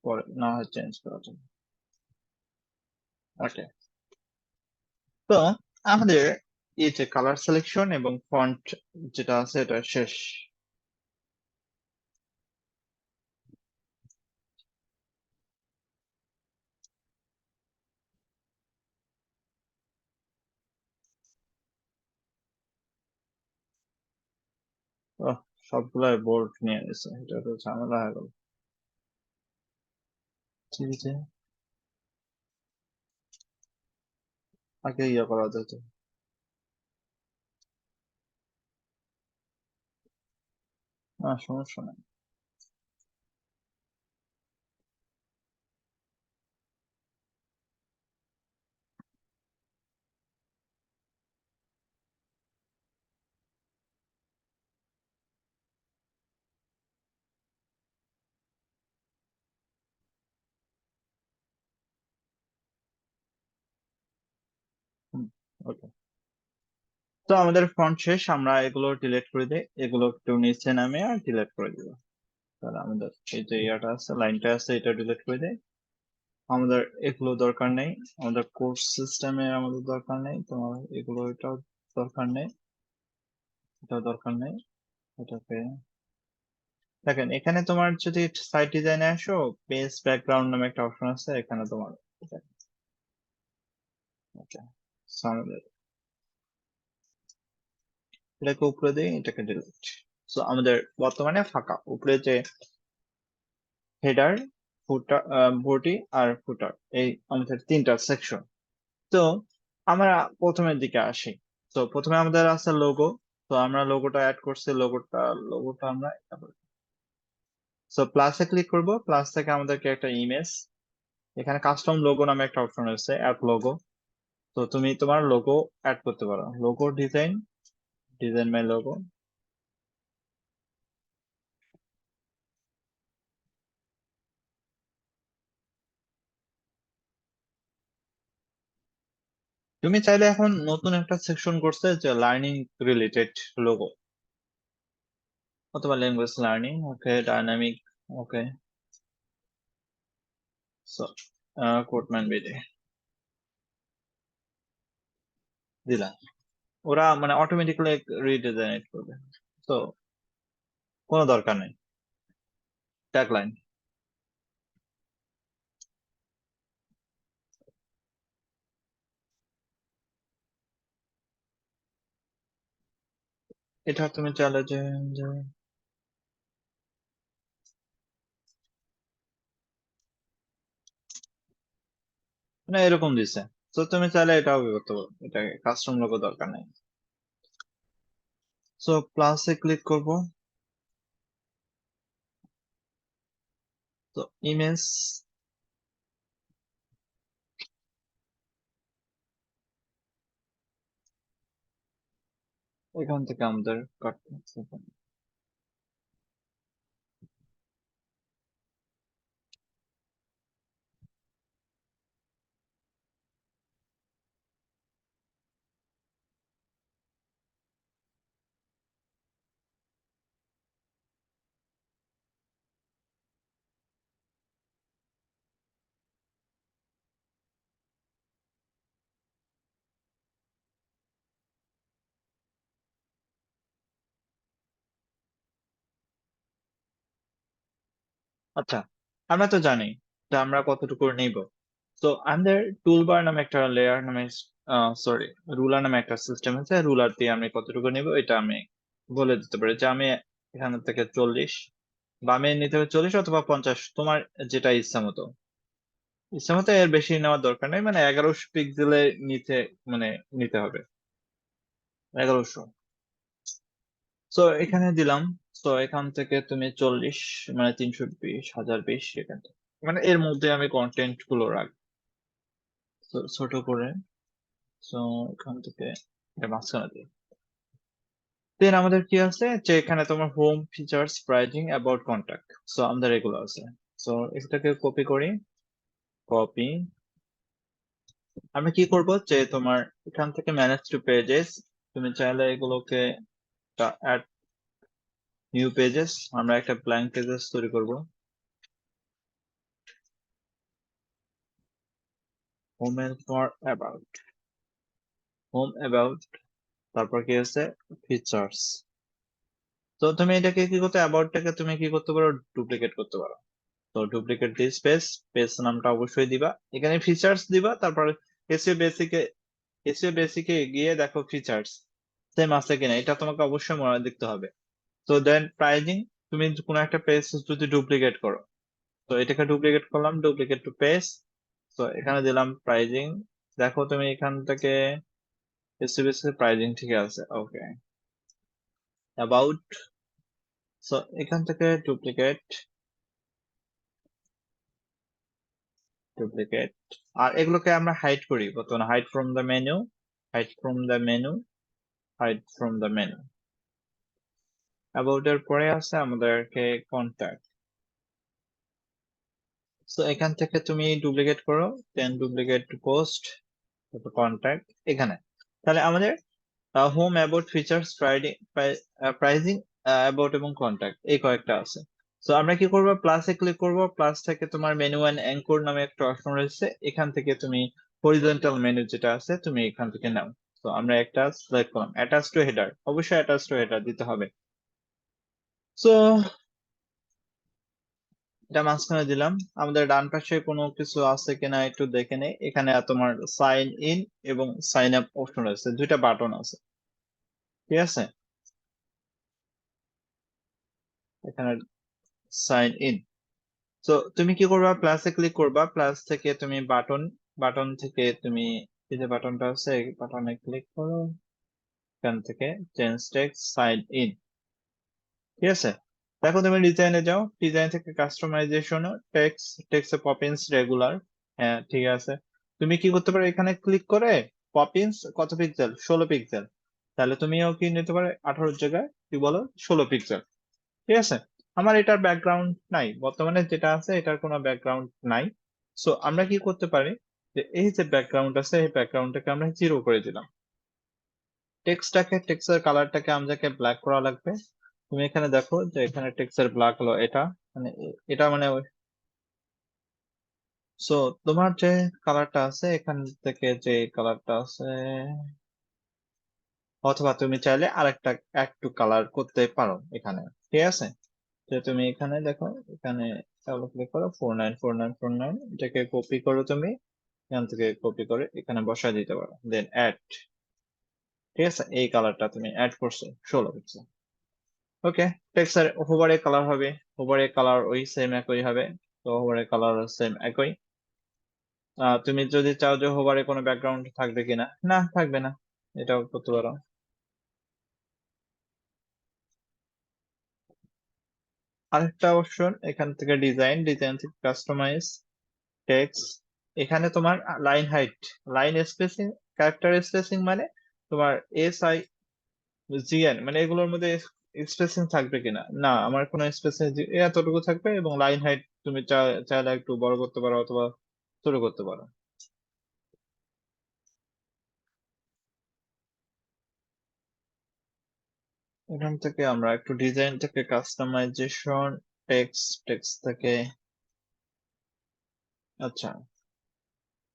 A: পরে না হয় চেঞ্জ করা যাবে। ওকে, তো আমাদের এই যে কালার সিলেকশন এবং ফন্ট যেটা আছে এটা শেষ। সবগুলাই বোল্ড নিয়ে নিছে, এটা তো ঝামেলা হয়ে গেল। ঠিক আছে, আগে ইয়ে করা যেত। না সমস্যা নাই। ওকে, তো আমাদের ফন্ট শেষ, আমরা এগুলো ডিলিট করে দিই, এগুলো একটু নিচে নামে আর ডিলিট করে দিব। তাহলে আমাদের এই যে ইয়াটা আছে, লাইনটা আছে, এটা ডিলিট করে দিই। আমাদের এগুলো দরকার নেই, আমাদের কোর্স সিস্টেমে আমাদের দরকার নেই, তোমার এগুলো এটাও দরকার নেই, এটাও দরকার নেই। এটাকে দেখেন, এখানে তোমার যদি সাইট ডিজাইনে আসো, পেজ ব্যাকগ্রাউন্ড নামে একটা অপশন আছে, এখানে তোমার ওকে, আমাদের এটাকে উপরে দিই, এটাকে ডিলিট। সো আমাদের বর্তমানে ফাঁকা উপরে যে হেডার, ফুটার, বডি আর ফুটার, এই আমাদের তিনটা সেকশন। তো আমরা প্রথমের দিকে আসি। তো প্রথমে আমাদের আছে লোগো। তো আমরা লোগোটা অ্যাড করছি, লোগোটা আমরা প্লাসে ক্লিক করব, প্লাস থেকে আমাদেরকে একটা ইমেজ, এখানে কাস্টম লোগো নামে একটা অপশন আছে, অ্যাড লোগো। তো তুমি তোমার লোগো অ্যাড করতে পারো, logo design, design my logo. তুমি চাইলে এখন নতুন একটা সেকশন করছে যে লার্নিং রিলেটেড লোগো, অথবা ল্যাঙ্গুয়েজ লার্নিং, ওকে, ডাইনামিক, ওকে। সো কোটম্যান বিডি দিলাম, ওরা মানে অটোমেটিক্যালি রিডিজাইন করবে, তো কোনো দরকার নেই। ট্যাগলাইন, এটা তুমি চাইলে যে মানে এরকম দিছে, তো তুমি চাইলে এটাও করতে পারো, এটা কাস্টম লোগো দরকার নেই। সো প্লাসে ক্লিক করব, তো ইমেজ, এখান থেকে আমাদের কাটতে হবে। আচ্ছা, আমরা তো জানি যে আমরা কতটুকু নিব। তো আমাদের টুলবার নামে একটা লেয়ার নামে, সরি, রুলার নামে একটা সিস্টেম আছে, রুলার দিয়ে আমি কতটুকু নিব এটা আমি বলে দিতে পারি, যে আমি এখান থেকে 40, বা আমি নিতে হবে 40 অথবা 50, তোমার যেটা ইচ্ছা মতো। ইচ্ছা মতো এর বেশি নেওয়ার দরকার নেই, মানে 1100 পিক্সেলে নিতে, মানে নিতে হবে 1100। তো এখানে দিলাম। তো এখান থেকে তুমি 40, মানে 320, 1020, এখান থেকে মানে এর মধ্যে আমি কন্টেন্ট গুলো রাখবো। তো ছোট করে, তো এখান থেকে এটা মাঝখানে দিই। দেন আমাদের কি আছে, যে এখানে তোমার home, features, pricing, about, contact, so আমাদের এগুলো আছে। সো এটাকে কপি করি, কপি। আমি কি করব, যে তোমার এখান থেকে ম্যানেজ টু পেজেস, তুমি চাইলে এগুলোকে অ্যাড নিউ পেজেস, আমরা একটা ব্ল্যাঙ্ক পেজেস তৈরি করব। Home and for about, home about, তারপর কি আছে, ফিচার্স। তো তুমি এটাকে কি করতে, অ্যাবাউটটাকে তুমি কি করতে পারো, ডুপ্লিকেট করতে পারো। তো ডুপ্লিকেট দিয়ে স্পেস, পেজ নামটা অবশ্যই দিবা, এখানে ফিচার্স দিবা, তারপর এসইও বেসিকে, এসইও বেসিকে গিয়ে দেখো ফিচার্স সেম আছে কিনা, এটা তোমাকে অবশ্যই মনে দেখতে হবে। তো দেন প্রাইজিং, তুমি কোনো একটা পেজ যদি ডুপ্লিকেট করো, তো এটাকে ডুপ্লিকেট করলাম, ডুপ্লিকেট টু পেজ, তো এখানে দিলাম প্রাইজিং। দেখো তুমি এখান থেকে প্রাইজিং ঠিক আছে, ওকে। অ্যাবাউট, সো এখান থেকে ডুপ্লিকেট, ডুপ্লিকেট, আর এগুলোকে আমরা হাইড করি বর্তমানে, hide from the menu, hide from the menu, hide from the menu. About এর পরে আছে আমাদেরকে কন্ট্যাক্ট, সো এখান থেকে তুমি ডুপ্লিকেট করো, দেন ডুপ্লিকেট টু পোস্ট, তারপর কন্ট্যাক্ট এখানে। তাহলে আমাদের home, about, features, pricing, about এবং কন্ট্যাক্ট এই কয়েকটা আছে। তো আমরা কি করবো, প্লাসে ক্লিক করব, প্লাস থেকে তোমার মেনু অ্যান্ড অ্যাঙ্কর নামে একটা অপশন রয়েছে, এখান থেকে তুমি হরিজন্টাল মেনু যেটা আছে তুমি এখান থেকে নাও। তো আমরা একটা সিলেক্ট করলাম, অ্যাটাচ টু হেডার, অবশ্যই অ্যাটাচ টু হেডার দিতে হবে। সো এটা মাঝখানে দিলাম। আমাদের ডান পাশে কোনো কিছু আছে কিনা একটু দেখে নেই, এখানে তোমার সাইন ইন এবং সাইন আপ অপশন রয়েছে, দুইটা বাটন আছে, ঠিক আছে। এখানে সাইন ইন, তো তুমি কি করবা, প্লাসে ক্লিক করবা, প্লাস থেকে তুমি বাটন, বাটন থেকে তুমি এই যে বাটনটা আছে এই বাটনে ক্লিক করো, এখান থেকে চেঞ্জ টেক্সট সাইন ইন, ঠিক আছে। দেখো তুমি ডিজাইনে যাও, ডিজাইন থেকে customization, text, text Poppins regular, হ্যাঁ ঠিক আছে। তুমি কি করতে পারো, এখানে ক্লিক করে পপিন্স কত পিক্সেল, 16 পিক্সেল, তাহলে তুমিও কি নিতে পারো 18 জায়গায় কি বলো 16 পিক্সেল, ঠিক আছে। আমার এটার ব্যাকগ্রাউন্ড নাই বর্তমানে, যেটা আছে এটার কোনো ব্যাকগ্রাউন্ড নাই। সো আমরা কি করতে পারি, যে এই যে ব্যাকগ্রাউন্ড আছে এই ব্যাকগ্রাউন্ডটাকে আমরা 0 করে দিলাম, টেক্সটটাকে, টেক্সটের কালারটাকে আমাদেরকে ব্ল্যাক করা লাগবে। তুমি এখানে দেখো যে এখানে টেক্সটের ব্ল্যাক হলো এটা, মানে এটা মানে সো তোমার যে কালারটা আছে এখান থেকে, যে কালারটা আছে, অথবা তুমি চাইলে আরেকটা একটু কালার করতে পারো এখানে, ঠিক আছে। তো তুমি এখানে দেখো, এখানে ক্লিক করো 494949, এটাকে কপি করো তুমি, এখান থেকে কপি করে এখানে বসায় দিতে পারো, দেন অ্যাড, ঠিক আছে। এই কালারটা তুমি অ্যাড করছো 16 পিক্সেল, ওকে। টেক্সচার হোভারে কালার হবে, হোভারে কালার ওই সেম একই হবে, তো হোভারে কালার সেম একই। তুমি যদি চাও যে হোভারে কোনো ব্যাকগ্রাউন্ড থাকবে কিনা, না থাকবে না, এটাও করতে পারো। আরেকটা অপশন এখান থেকে ডিজাইন, ডিজাইন থেকে কাস্টমাইজ টেক্সট, এখানে তোমার line height, line spacing, character spacing, মানে তোমার SIGN, মানে এগুলোর মধ্যে স্পেসিং থাকবে কিনা, না আমার কোনো স্পেসিং, এতটুকু থাকবে, এবং লাইন হাইট তুমি চাইলে একটু বড় করতে পারো অথবা ছোট করতে পারো। এখান থেকে আমরা একটু ডিজাইন থেকে কাস্টমাইজেশন, টেক্সট, টেক্সট থেকে আচ্ছা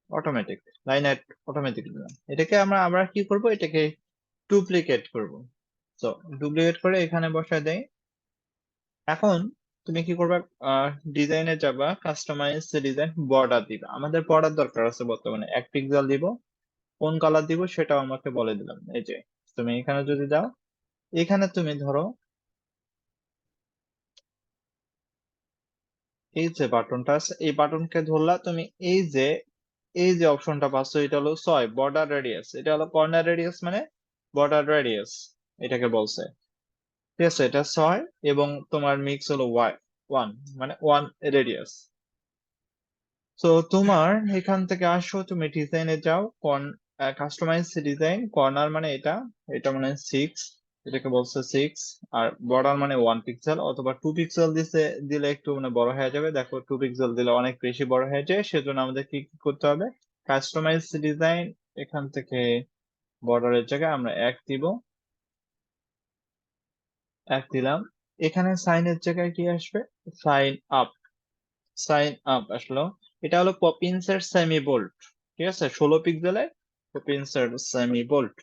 A: অটোমেটিক, লাইন হাইট অটোমেটিক দিলাম, এটাকে আমরা আমরা কি করব, এটাকে ডুপ্লিকেট করব। তো ডুপ্লিকেট করে এখানে বসায় দেই। এখন তুমি কি করবে, ডিজাইনে যাবা, কাস্টমাইজ ডিজাইন, বর্ডার দিবা, আমাদের বর্ডার দরকার আছে বর্তমানে 1 পিক্সেল দিব, কোন কালার দিব সেটাও আমাকে বলে দিলাম, এই যে তুমি এখানে যদি যাও, এখানে তুমি ধরো এই যে বাটনটা আছে এই বাটনকে ধরলা তুমি, এই যে এই যে অপশনটা পাচ্ছ এটা হলো 6 বর্ডার রেডিয়াস, এটা হলো কর্নার রেডিয়াস, মানে বর্ডার রেডিয়াস এটাকে বলছে, ঠিক আছে। এটা 6 এবং তোমার মিক্স হলো 1, মানে 1 রেডিয়াস। তো তোমার এখান থেকে আসো, তুমি ডিজাইনে যাও, কাস্টমাইজ ডিজাইন, কর্নার মানে এটা, এটা মানে 6, এটাকে বলছে 6, আর বর্ডার মানে 1 পিক্সেল, অথবা 2 পিক্সেল দিলে একটু মানে বড় হয়ে যাবে, দেখো 2 পিক্সেল দিলে অনেক বেশি বড় হয়ে যায়, সেজন্য আমাদের কি কি করতে হবে, কাস্টমাইজ ডিজাইন, এখান থেকে বর্ডারের জায়গায় আমরা 1 দিব, 1 দিলাম। এখানে সাইনের জায়গায় কি আসবে, সাইন আপ, সাইন আপ আসলো, এটা হলো পপিন্স এর সেমি বোল্ট, ঠিক আছে, 16 পিক্সেলের পপিন্স এর সেমি বোল্ট,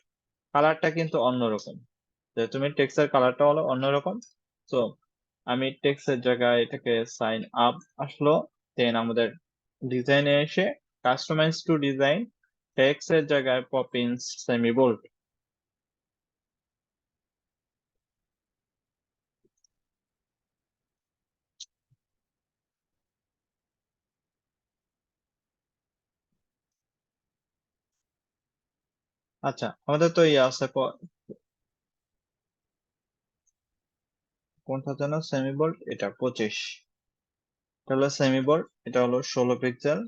A: কালারটা কিন্তু অন্যরকম, যে তুমি টেক্সটের কালারটা হলো অন্যরকম। তো আমি টেক্সটের জায়গায় এটাকে সাইন আপ আসলো, দেন আমাদের ডিজাইনে এসে কাস্টমাইজ টু ডিজাইন, টেক্সটের জায়গায় পপিন্স সেমি বোল্ট, আচ্ছা, আমাদের তো ইয়ে আছে কোনটা যেন সেমি বোল্ড, এটা 25, এটা হলো সেমি বোল্ড, এটা হলো 16 পিক্সেল।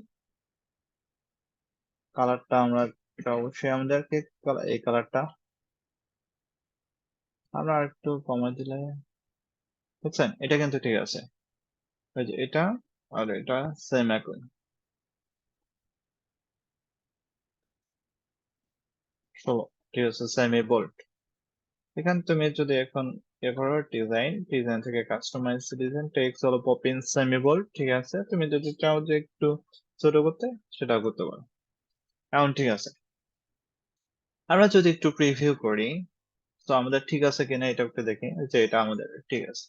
A: কালারটা আমরা, এটা অবশ্যই আমাদেরকে এই কালারটা আমরা একটু কমাই দিলে, বুঝছেন, এটা কিন্তু ঠিক আছে। ওই যে এটা আর এটা সেম একই, 16, ঠিক আছে, সেমি বোল্ড। এখানে তুমি যদি এখন ইয়ে করো ডিজাইন থেকে কাস্টমাইজ ডিজাইন টেক্সট হলো পপিন সেমি বোল্ড, ঠিক আছে। তুমি যদি চাও যে একটু ছোট করতে, সেটাও করতে পারো। এখন ঠিক আছে, আমরা যদি একটু প্রিভিউ করি তো আমাদের ঠিক আছে কিনা এটা একটু দেখি, যে এটা আমাদের ঠিক আছে।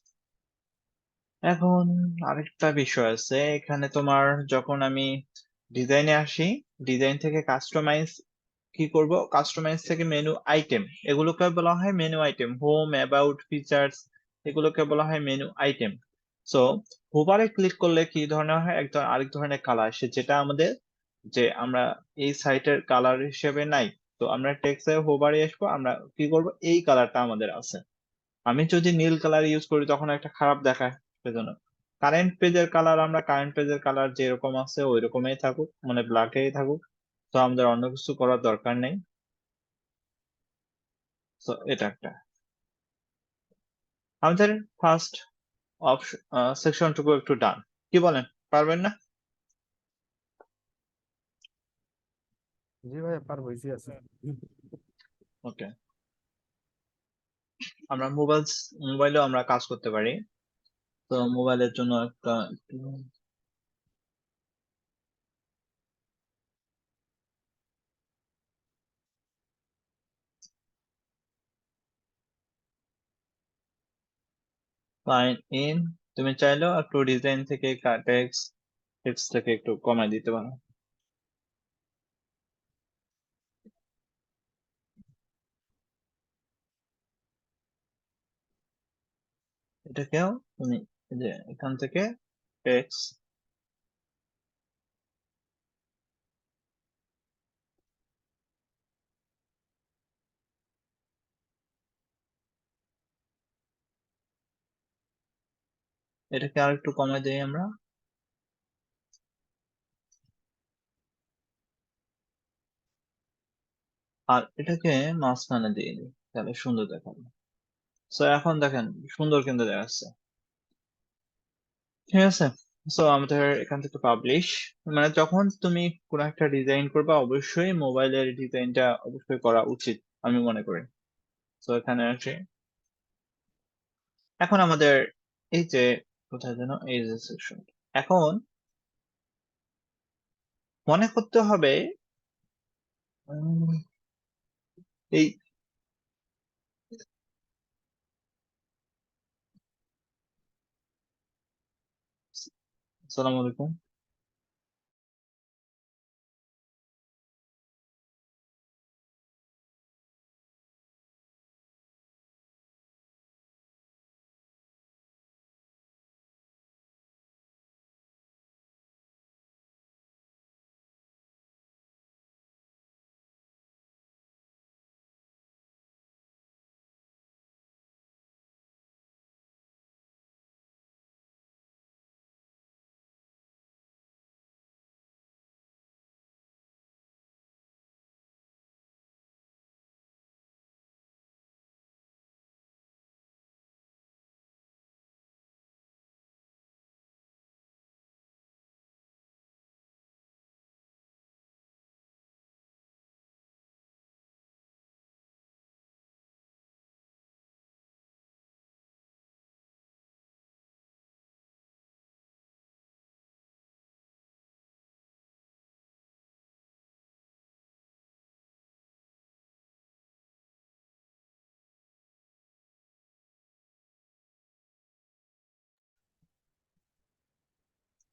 A: এখন আরেকটা বিষয় আছে এখানে, তোমার যখন আমি ডিজাইনে আসি, ডিজাইন থেকে কাস্টমাইজ কি করব, কাস্টমাইজ থেকে মেনু আইটেম, এগুলোকে বলা হয় menu item. Home, about, features, এগুলোকে বলা হয় মেনু আইটেম। সো হোভারে ক্লিক করলে কি ধরনের হয়, আরেক ধরনের কালার আসে, যেটা আমাদের, যে আমরা এই সাইটের কালার হিসেবে নাই। তো আমরা টেক্সটে হোভারে আসবো, আমরা কি করব, এই কালারটা আমাদের আছে। আমি যদি নীল কালার ইউজ করি তখন একটা খারাপ দেখায়, সেজন্য কারেন্ট পেজের কালার, আমরা কারেন্ট পেজের কালার যেরকম আছে ওই রকমই থাকুক, মানে ব্ল্যাকেই থাকুক। তো আমাদের অন্য কিছু করার দরকার নেই। তো এটা একটা, আমাদের ফার্স্ট অপশন সেকশনটুকু একটু ডান, কি বলেন, পারবেন না?
B: জি ভাইয়া পারবো, ইজি আছে।
A: ওকে, আমরা মোবাইলেও আমরা কাজ করতে পারি। তো মোবাইলের জন্য একটা সাইন ইন, তুমি চাইলেও একটু ডিজাইন থেকে টেক্সট থেকে একটু কমাই দিতে পারো। এটাকেও তুমি এই যে এখান থেকে টেক্সট, এটাকে আর একটু কমাই দিই আমরা, আর এটাকে মাঝখানে দিয়ে দিই, তাহলে সুন্দর দেখাবে। সো এখন দেখেন সুন্দর কিন্তু দেখা যাচ্ছে, ঠিক আছে। সো আমাদের এখান থেকে পাবলিশ, মানে যখন তুমি কোনো একটা ডিজাইন করবে অবশ্যই মোবাইলের ডিজাইনটা অবশ্যই করা উচিত, আমি মনে করি। তো এখানে আসি, এখন আমাদের এই যে কোথায় যেন এই যে সেকশন, এখন মনে করতে হবে উম, এই, আসসালামু আলাইকুম।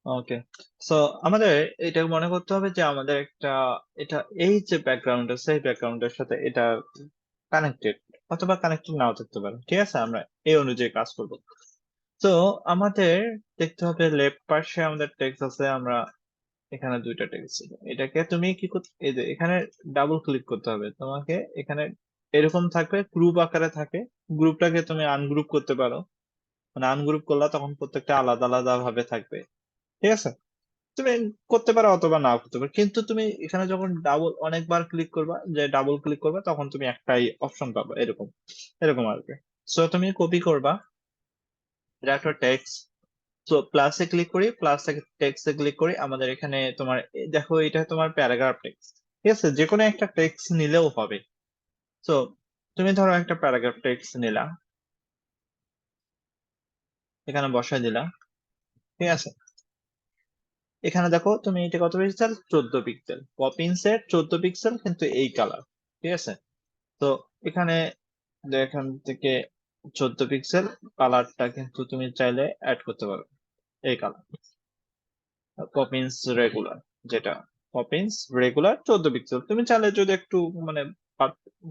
A: ওকে, সো আমাদের এটা মনে করতে হবে যে আমাদের একটা, এটা এই যে ব্যাকগ্রাউন্ড আছে এই ব্যাকগ্রাউন্ডের সাথে এটা কানেক্টেড, অথবা কানেক্টেড নাও থাকতে পারে, ঠিক আছে। আমরা এই অনুযায়ী কাজ করব। তো আমাদের দেখতে হবে লেফট পাশে আমাদের টেক্সট আছে, আমরা এখানে দুইটা টেক্সট ছিল, এটাকে তুমি কি করতে, এই যে এখানে ডাবল ক্লিক করতে হবে তোমাকে। এখানে এরকম থাকবে, গ্রুপ আকারে থাকে, গ্রুপটাকে তুমি আনগ্রুপ করতে পারো, মানে আনগ্রুপ করলে তখন প্রত্যেকটা আলাদা আলাদা ভাবে থাকবে, ঠিক আছে। তুমি করতে পারো অথবা নাও করতে পারো, কিন্তু তুমি এখানে যখন ডাবল অনেকবার ক্লিক করবা, যে ডাবল ক্লিক করবা, তখন তুমি একটাই অপশন পাবা, এরকম এরকম আসবে। সো তুমি কপি করবা, এটা একটা টেক্সট। তো প্লাসে ক্লিক করি, প্লাস টেক্সটে ক্লিক করি, আমাদের এখানে তোমার দেখো এটা তোমার প্যারাগ্রাফ টেক্সট, ঠিক আছে, যে কোনো একটা টেক্সট নিলেও হবে। তো তুমি ধরো একটা প্যারাগ্রাফ টেক্সট নিলা, এখানে বসাই দিলা, ঠিক আছে। এখানে দেখো তুমি এটা কত পিক্সেল, 14 পিক্সেল, পপিন্সের 14 পিক্সেল, কিন্তু এই কালার, ঠিক আছে। তো এখানে এখান থেকে 14 পিক্সেল কালারটা কিন্তু তুমি চাইলে অ্যাড করতে পারো, এই কালার পপিন্স রেগুলার, যেটা পপিন্স রেগুলার 14 পিক্সেল, তুমি চাইলে যদি একটু মানে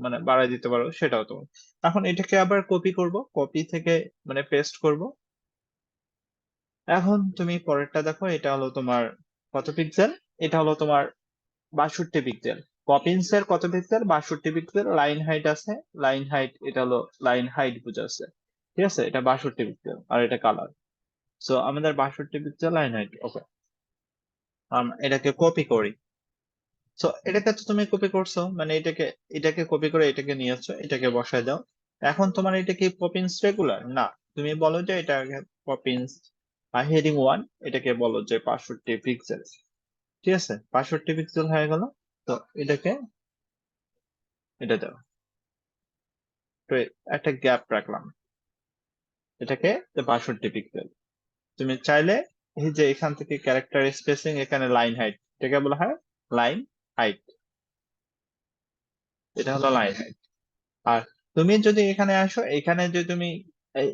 A: মানে বাড়াই দিতে পারো, সেটাও তোমার। এখন এটাকে আবার কপি করব, কপি থেকে মানে পেস্ট করব। এখন তুমি পরেরটা দেখো, এটা হলো তোমার কত পিক্সেল, এটা হলো তোমার 62 পিক্সেল। পপিন্স এর কত পিক্সেল, 62 পিক্সেল। লাইন হাইট আছে, লাইন হাইট, এটা হলো লাইন হাইট বুঝাচ্ছে, ঠিক আছে, এটা 62 পিক্সেল, আর এটা কালার। সো আমাদের 62 পিক্সেল লাইন হাইট, ওকে। এটাকে কপি করি। সো এটাকে তো তুমি কপি করছো, মানে এটাকে এটাকে কপি করে এটাকে নিয়ে আসছো, এটাকে বসায় দাও। এখন তোমার এটা কি পপিন্স রেগুলার না, তুমি বলো যে এটা পপিন্স হেডিং 1, এটাকে বলো যে 65 পিক্সেল, ঠিক আছে, 65 পিক্সেল হয়ে গেল। তো এটাকে এটা দাও, তো একটা গ্যাপ রাখলাম, এটাকে 62 পিক্সেল। তুমি চাইলে এই যে এখান থেকে ক্যারেক্টার স্পেসিং, এখানে লাইন হাইট, এটাকে বলা হয় লাইন হাইট, এটা হলো লাইন হাইট। আর তুমি যদি এখানে আসো, এখানে যে তুমি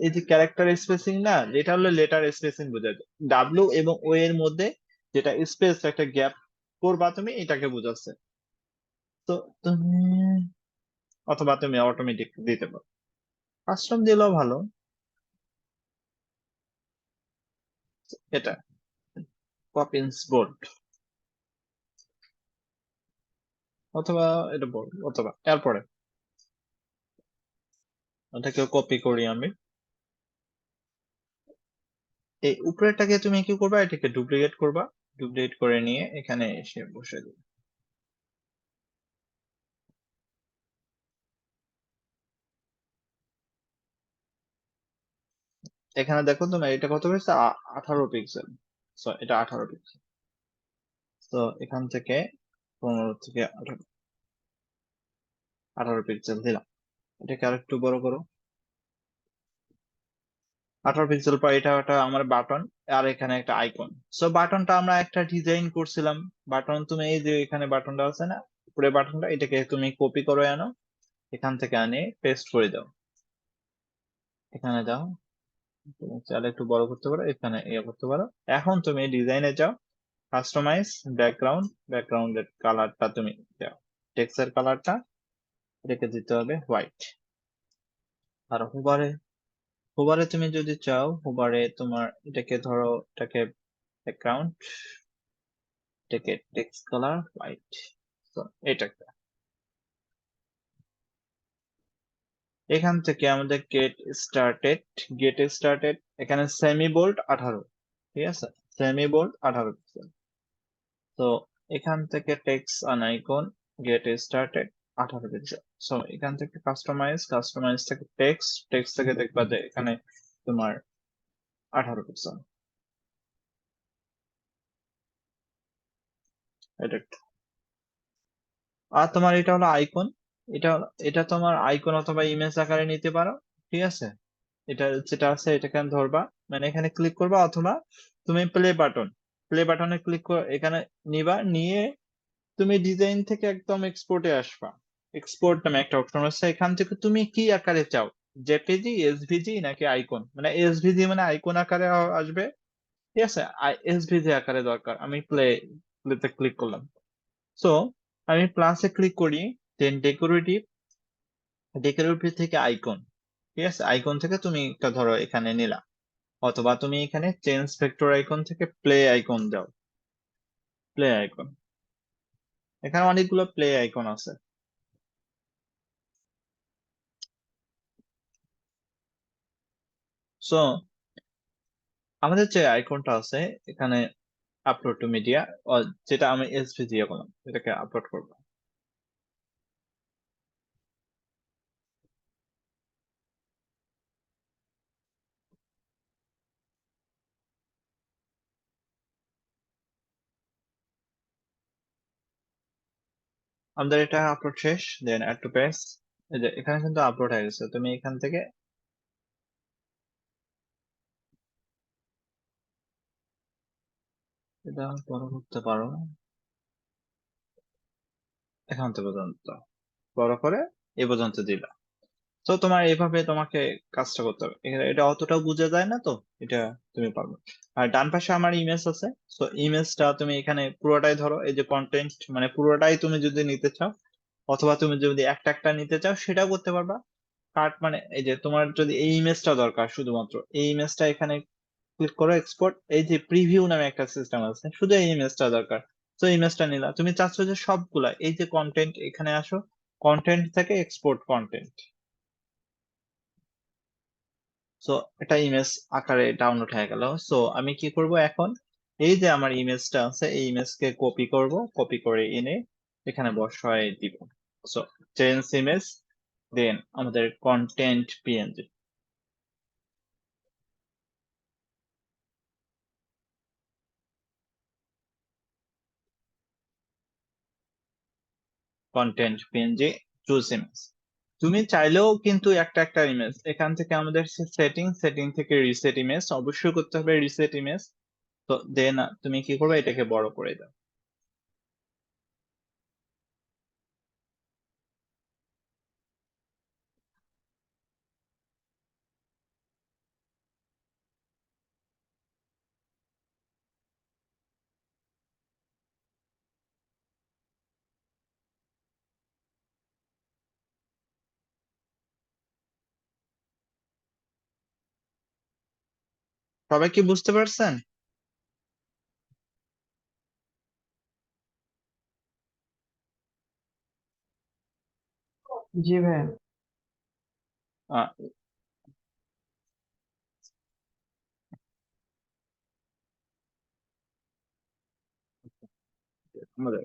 A: এই যে ক্যারেক্টার স্পেসিং না, এটা হলো লেটার স্পেসিং বোঝাচ্ছে, ডাব্লিউ এবং ও এর মধ্যে যেটা স্পেস একটা গ্যাপ করবা তুমি, এটাকে বোঝাচ্ছে। তো তুমি অথবা তুমি অটোমেটিক দিতে পারো, কাস্টম দিলেও ভালো, এটা পপিন্স বোর্ড, অথবা এটা বোর্ড, অথবা এরপরে এটাকে কপি করি আমি। এই উপরেরটাকে তুমি কি করবা, এটাকে ডুপ্লিকেট করবা, ডুপ্লিকেট করে নিয়ে এখানে এসে বসে দিবে। এখানে দেখো তোমার এটা কত হয়েছে, 18 পিক্সেল। এটা 18 পিক্সেল। তো এখান থেকে 15 থেকে 18 পিক্সেল দিলাম, এটাকে আর একটু বড় করো। 18 পিক্সেল পর এটা একটা আমার বাটন, আর এখানে একটা আইকন। সো বাটনটা আমরা একটা ডিজাইন করছিলাম, বাটন তুমি এই যে এখানে বাটনটা আছে না, উপরে বাটনটা, এটাকে তুমি কপি করে আনো, এখান থেকে আনে পেস্ট করে দাও, এখানে দাও, তুমি চাইলে একটু বড় করতে পারো, এখানে ইয়ে করতে পারো। এখন তুমি ডিজাইনে যাও, কাস্টমাইজ ব্যাকগ্রাউন্ড, ব্যাকগ্রাউন্ডের কালারটা তুমি দাও, টেক্সটের কালারটা রেখে দিতে হবে হোয়াইট। আর হুবারে, হুবারে তুমি যদি চাও, হুবারে তোমার এটাকে ধরো, এটাকে ব্যাকগ্রাউন্ড, এটাকে টেক্সট কালার হোয়াইট। তো এটাকে এখান থেকে আমাদের গেট স্টার্টেড এখানে সেমি বোল্ড 18, ঠিক আছে, সেমি বোল্ড 18 পিক্সেল। তো এখান থেকে text and icon, get started 18 pixel. So এখান থেকে কাস্টমাইজ থেকে টেক্সট থেকে দেখবা যে এখানে তোমার 18 পিক্সেল, এটা একটা। আর তোমার এটা হলো আইকন, এটা তোমার আইকন অথবা ইমেজ আকারে নিতে পারো, ঠিক আছে। এটা যেটা আছে এটাকে ধরবা, মানে এখানে ক্লিক করবা, অথবা তুমি প্লে বাটনে ক্লিক করে এখানে নিবা, নিয়ে তুমি ডিজাইন থেকে একদম এক্সপোর্টে আসবা। এক্সপোর্ট নামে একটা অপশন আছে, এখান থেকে তুমি কি আকারে চাও, জেপিজি, এসভিজি নাকি আইকন, মানে এসভিজি মানে আইকন আকারে আসবে, ঠিক আছে, এসভিজি আকারে দরকার, আমি প্লেতে ক্লিক করলাম। সো আমি প্লাসে ক্লিক করি, দেন ডেকোরেটিভ থেকে আইকন, ঠিক আছে, আইকন থেকে তুমি একটা ধরো এখানে নিলা, অথবা তুমি এখানে চেঞ্জ ভেক্টর আইকন থেকে প্লে আইকন দাও, প্লে আইকন, এখানে অনেকগুলো প্লে আইকন আছে। সো আমাদের যে আইকনটা আছে এখানে আপলোড টু মিডিয়া, যেটা আমি এসভি দিয়ে করলাম, এটাকে আপলোড করবো। আমাদের এটা আপলোড শেষ, দেন অ্যাড টু পেজ। এই যে এখানে কিন্তু আপলোড হয়ে গেছে, তুমি এখান থেকে এটা বড় করতে পারো এখান থেকে পর্যন্ত, বড় করে এ পর্যন্ত দিলা। তো তোমার এইভাবে তোমাকে কাজটা করতে হবে, এটা অতটাও বোঝা যায় না তো, এটা তুমি পারবে। আর ডান পাশে আমার ইমেজ আছে, তো ইমেজটা তুমি এখানে পুরোটাই ধরো, এই যে কন্টেন্ট মানে পুরোটাই তুমি যদি নিতে চাও, অথবা তুমি যদি একটা একটা নিতে চাও সেটাও করতে পারবা। কাট মানে এই যে তোমার যদি এই ইমেজটা দরকার শুধুমাত্র, এই ইমেজটা এখানে ক্লিক করো, এক্সপোর্ট। এই যে প্রিভিউ নামে একটা সিস্টেম আছে, শুধু এই ইমেজটা দরকার, তো ইমেজটা নিলা। তুমি চাচ্ছ যে সবগুলা, এই যে কন্টেন্ট, এখানে আসো, কন্টেন্ট থেকে এক্সপোর্ট কন্টেন্ট। সো এটা ইমেজ আকারে ডাউনলোড হয়ে গেল। সো আমি কি করব এখন, এই যে আমার ইমেজটা আছে এই ইমেজকে কপি করব, কপি করে এনে এখানে বসায় দিব। সো চেঞ্জ ইমেজ, দেন আমাদের content PNG, content PNG, choose image. তুমি চাইলেও কিন্তু একটা একটা ইমেজ এখান থেকে, আমাদের সেটিং, সেটিং থেকে রিসেট ইমেজ অবশ্যই করতে হবে, রিসেট ইমেজ। তো দেন তুমি কি করবে, এটাকে বড় করে দাও। সবাই কি বুঝতে পারছেন?
C: জি ভাইয়া।
A: আহ, আমাদের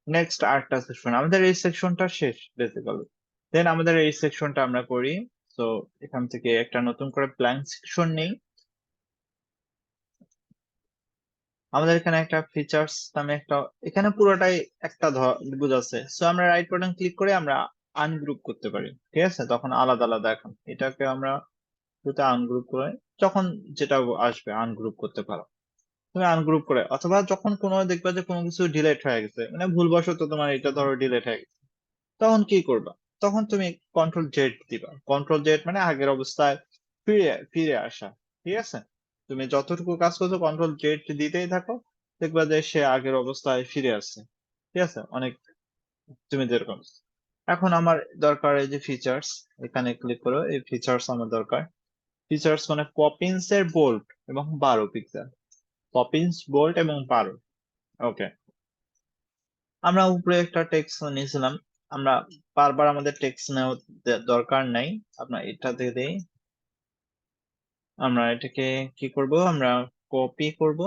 A: নেক্সট আরেকটা সেকশন, আমাদের এই সেকশনটা শেষ বেসিক্যালি। দেন আমাদের এই সেকশনটা আমরা করি। তো এখান থেকে একটা নতুন করে ব্ল্যাঙ্ক সেকশন নেই। আমাদের এখানে একটা ফিচার্স নামে একটা, এখানে পুরোটাই একটা বুঝাচ্ছে। সো আমরা রাইট বাটন ক্লিক করে আমরা আনগ্রুপ করতে পারি, ঠিক আছে? তখন আলাদা আলাদা, এখন এটাকে আমরা দুটো আনগ্রুপ করে, যখন যেটা আসবে আনগ্রুপ করতে পারো। তুমি আনগ্রুপ করে, অথবা যখন কোনো দেখবা যে কোনো কিছু ডিলেট হয়ে গেছে, মানে ভুলবশত তোমার এটা ধরো ডিলেট হয়ে গেছে, তখন কি করবা? তখন তুমি কন্ট্রোল জেড দিবা। কন্ট্রোল জেড মানে আগের অবস্থায় ফিরে ফিরে আসা, ঠিক আছে? তুমি যতটুকু কাজ করছো কন্ট্রোল জেড দিতেই থাকো, দেখবা যে সে আগের অবস্থায় ফিরে আসছে, ঠিক আছে? অনেক, তুমি যেরকম। এখন আমার দরকার এই যে ফিচার্স, এখানে ক্লিক করো, এই ফিচার্স আমার দরকার। ফিচার্স মানে পপিন্স এর বোল্ট এবং 12 পিক্সেল, পপিন্স বোল্ট এবং 12। ওকে, আমরা উপরে একটা টেক্সট নিয়েছিলাম, আমরা বারবার আমাদের টেক্সট নেওয়া দরকার নাই। আপনার এটা দিয়ে দিই, আমরা এটাকে কি করব, আমরা কপি করব।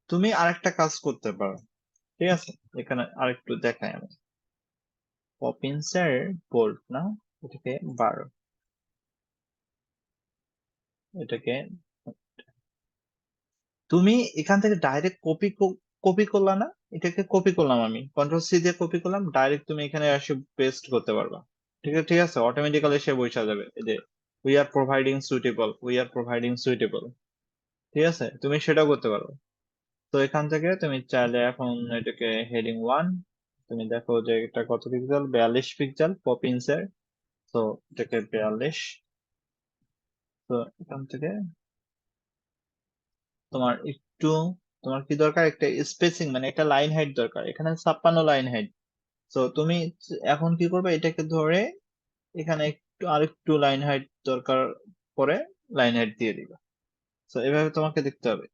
A: তুমি আরেকটা কাজ করতে পারো, ঠিক আছে? এখানে আরেকটু দেখাই আমি, পপিন্সের বোল্ট না, এটাকে 12, এটাকে তুমি এখান থেকে ডাইরেক্ট কপি, কপি করলা না, এটাকে কপি করলাম আমি, কন্ট্রোল সি দিয়ে কপি করলাম, ডাইরেক্ট তুমি এখানে এসে পেস্ট করতে পারবা। ঠিক আছে, ঠিক আছে, অটোমেটিক্যালি সে বসে যাবে, এই যে we are providing suitable, we are providing suitable, ঠিক আছে? তুমি সেটাও করতে পারো। তো এখান থেকে তুমি চাইলে এখন এটাকে হেডিং 1, তুমি দেখো যে এটা কত পিক্সেল, 42 পিক্সেল পপিন্সের। তো এটাকে 42। তো এখান থেকে তোমার একটু, তোমার কি দরকার, একটা স্পেসিং মানে একটা লাইন হাইট দরকার, এখানে 56 লাইন হাইট। তো তুমি এখন কি করবে, এটাকে ধরে এখানে একটু আরেকটু লাইন হাইট দরকার পরে লাইন হাইট দিয়ে দিবে। তো এভাবে তোমাকে দেখতে হবে।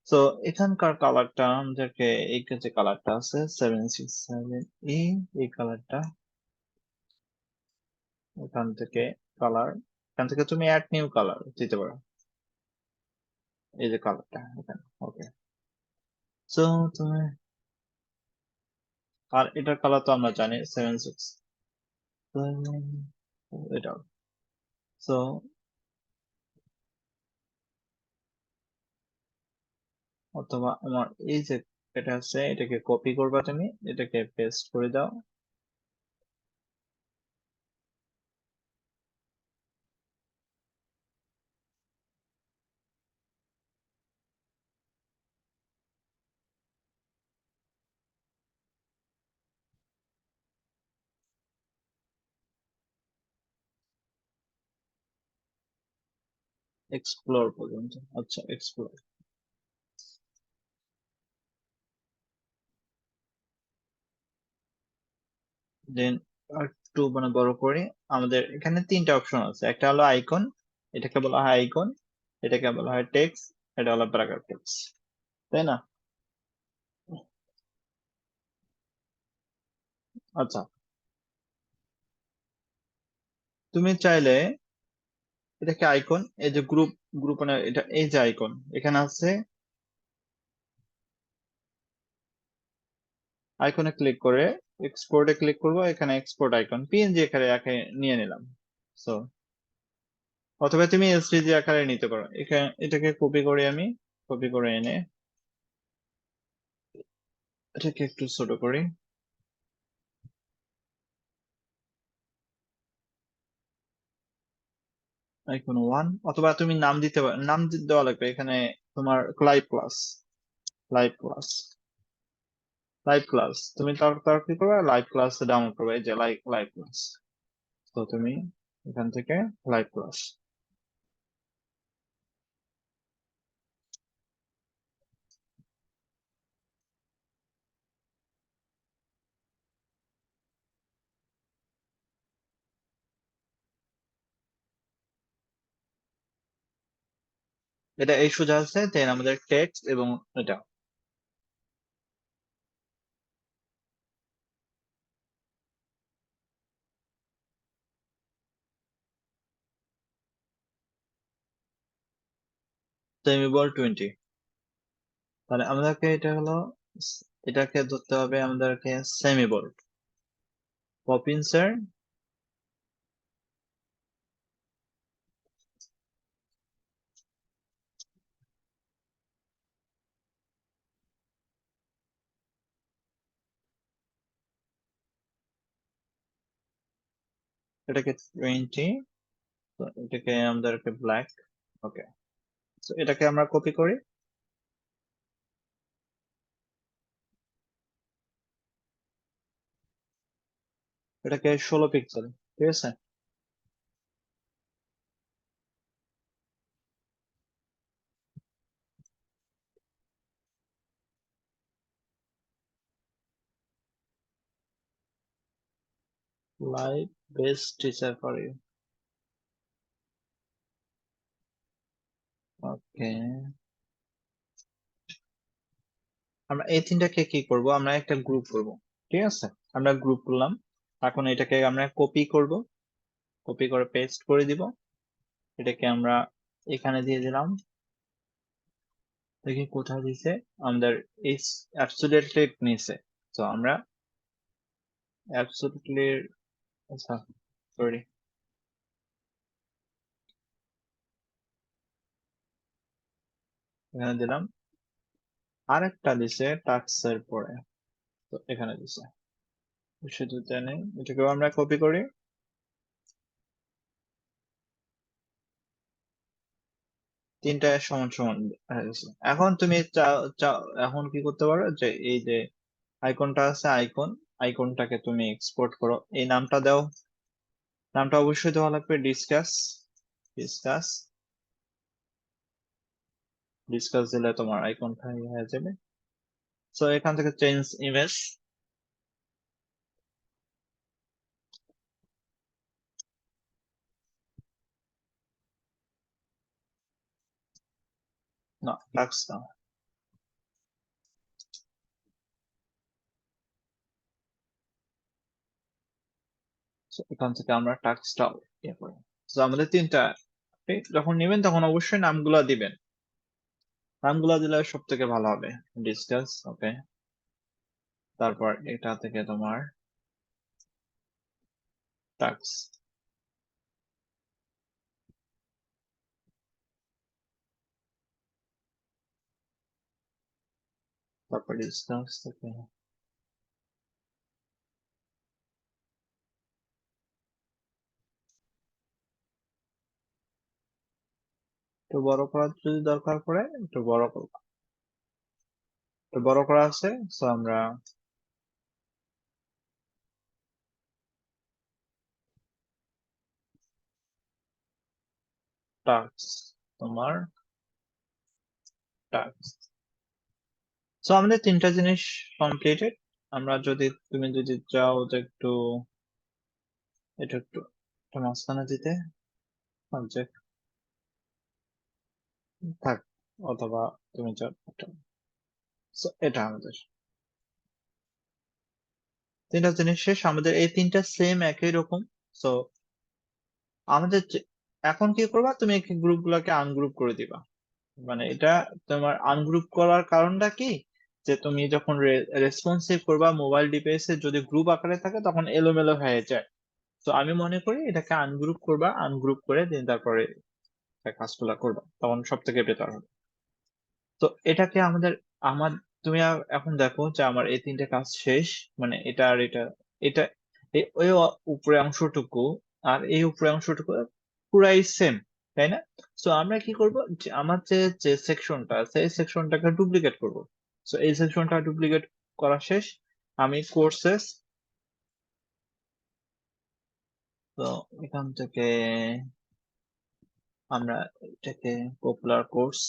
A: তো এখানকার কালারটা আমাদেরকে এই যে কালারটা আছে 767E, এই কালারটা এখান থেকে তুমি অ্যাড নিউ কালার দিতে পারো, এই যে কালারটা এখানে। ওকে, সো তুমি, আর এটার কালার তো আমরা জানি 76, এটা। সো অথবা আমার এই যে এটা আছে, এটাকে কপি করবা তুমি, এটাকে পেস্ট করে দাও। এক্সপ্লোর পর্যন্ত, আচ্ছা এক্সপ্লোর। দেন একটু মানে বড় করে, আমাদের এখানে তিনটা অপশন আছে, একটা হলো আইকন, এটাকে বলা হয় আইকন, এটাকে বলা হয় টেক্সট, এটা হলো প্যারাগ্রাফ টেক্সট, তাই না? আচ্ছা, তুমি চাইলে এটাকে আইকন, এই যে গ্রুপ, মানে এটা এই যে আইকন এখানে আছে, আইকনে ক্লিক করে এক্সপোর্টে ক্লিক করবো, এখানে এক্সপোর্ট আইকন পিএনজি আকারে নিয়ে নিলাম। সো অথবা তুমি এসভিজি আকারে নিতে পারো, এখানে এটাকে কপি করে আমি, কপি করে এনে এটাকে একটু ছোট করি, আইকন 1, অথবা তুমি নাম দিতে পারো, নাম দেওয়া লাগবে এখানে তোমার live class, live class, live class. তুমি তার কি করবে, লাইভ ক্লাস ডাউনলোড করবে, এই যে লাইভ লাইভ ক্লাস। তো তুমি এখান থেকে লাইভ ক্লাস, এটা এই সোজা আছে, দেন আমাদের টেক্সট এবং এটা সেমিবোল্ড 20। তাহলে আমাদেরকে এটা হলো, এটাকে ধরতে হবে আমাদেরকে সেমিবোল্ড, পপিন্সের এটাকে 20, তো এটাকে আমাদেরকে ব্ল্যাক। ওকে, তো এটাকে আমরা কপি করি, এটাকে 16 পিক্সেল, ঠিক আছে। Live best teacher for you. Okay, আমরা এই তিনটাকে কি করব, আমরা একটা গ্রুপ করব, ঠিক আছে। আমরা গ্রুপ করলাম, এখন এটাকে আমরা কপি করব, কপি করে পেস্ট করে দিব, এটাকে আমরা এখানে দিয়ে দিলাম, দেখি কোথায় দিছে, আমাদের এই অ্যাবসলিউটলি নিচে। তো আমরা অ্যাবসলিউটলি, আচ্ছা সরি, এখানে দিলাম, আরেকটা দিছে টাক্সের পরে, তো এখানে দিছে, শুধু জানি, এটাকেও আমরা কপি করি, তিনটা সমান সমান হয়ে গেছে। এখন তুমি এখন কি করতে পারো, যে এই যে আইকনটা আছে আইকন, আইকনটাকে তুমি এক্সপোর্ট করো, এই নামটা দাও, নামটা অবশ্যই দেওয়া লাগবে ডিসকাস, ডিসকাস, ডিসকাস দিলে তোমার আইকনটা হয়ে যাবে। সো এখান থেকে চেঞ্জ ইমেজ, না টাক্স না, So, এখান থেকে আমরা টাস্কটা ইয়ে করি। তো আমাদের তিনটা যখন নেবেন তখন অবশ্যই নামগুলা দিবেন, নামগুলা দিলে সব থেকে ভালো হবে। ডিসকাস, ওকে, তারপর এটা থেকে তোমার টাস্ক, তারপর ডিসকাস থেকে একটু বড় করার যদি দরকার পড়ে একটু বড় করবো, একটু বড় করা আছে। সো আমরা টাস্ক, তোমার টাস্ক। সো আমাদের তিনটা জিনিস কমপ্লিটেড। আমরা তুমি যদি চাও যে একটু এটা একটু মাঝখানে দিতে সাবজেক্ট থাক, অথবা তুমি চাও So, এটা আমাদের তিনটা জিনিস শেষ। আমাদের এই তিনটা সেম একই রকম। সো আমাদের এখন কি করবা, তুমি এই গ্রুপ গুলাকে আনগ্রুপ করে দিবা। মানে এটা তোমার আনগ্রুপ করার কারণটা কি, যে তুমি যখন রেসপন্সিভ করবা মোবাইল ডিভাইসে যদি গ্রুপ আকারে থাকে তখন এলোমেলো হয়ে যায়। তো আমি মনে করি এটাকে আনগ্রুপ করবা, আনগ্রুপ করে দিন তারপরে কাজগুলা করবা, তখন সব থেকে বেটার হবে। তো এটাকে আমার তুমি এখন দেখো যে আমার এই তিনটে কাজ শেষ। মানে এটা আর এটা, এটা ওই উপরে অংশটুকু আর এই উপরে অংশটুকু পুরাই সেম, তাই না? তো আমরা কি করব, যে আমার যে যে সেকশনটা আছে এই সেকশনটাকে ডুপ্লিকেট করব। তো এই সেকশনটা ডুপ্লিকেট করা শেষ। আমি কোর্সেস, তো এখান থেকে আমরা এটাকে পপুলার কোর্স,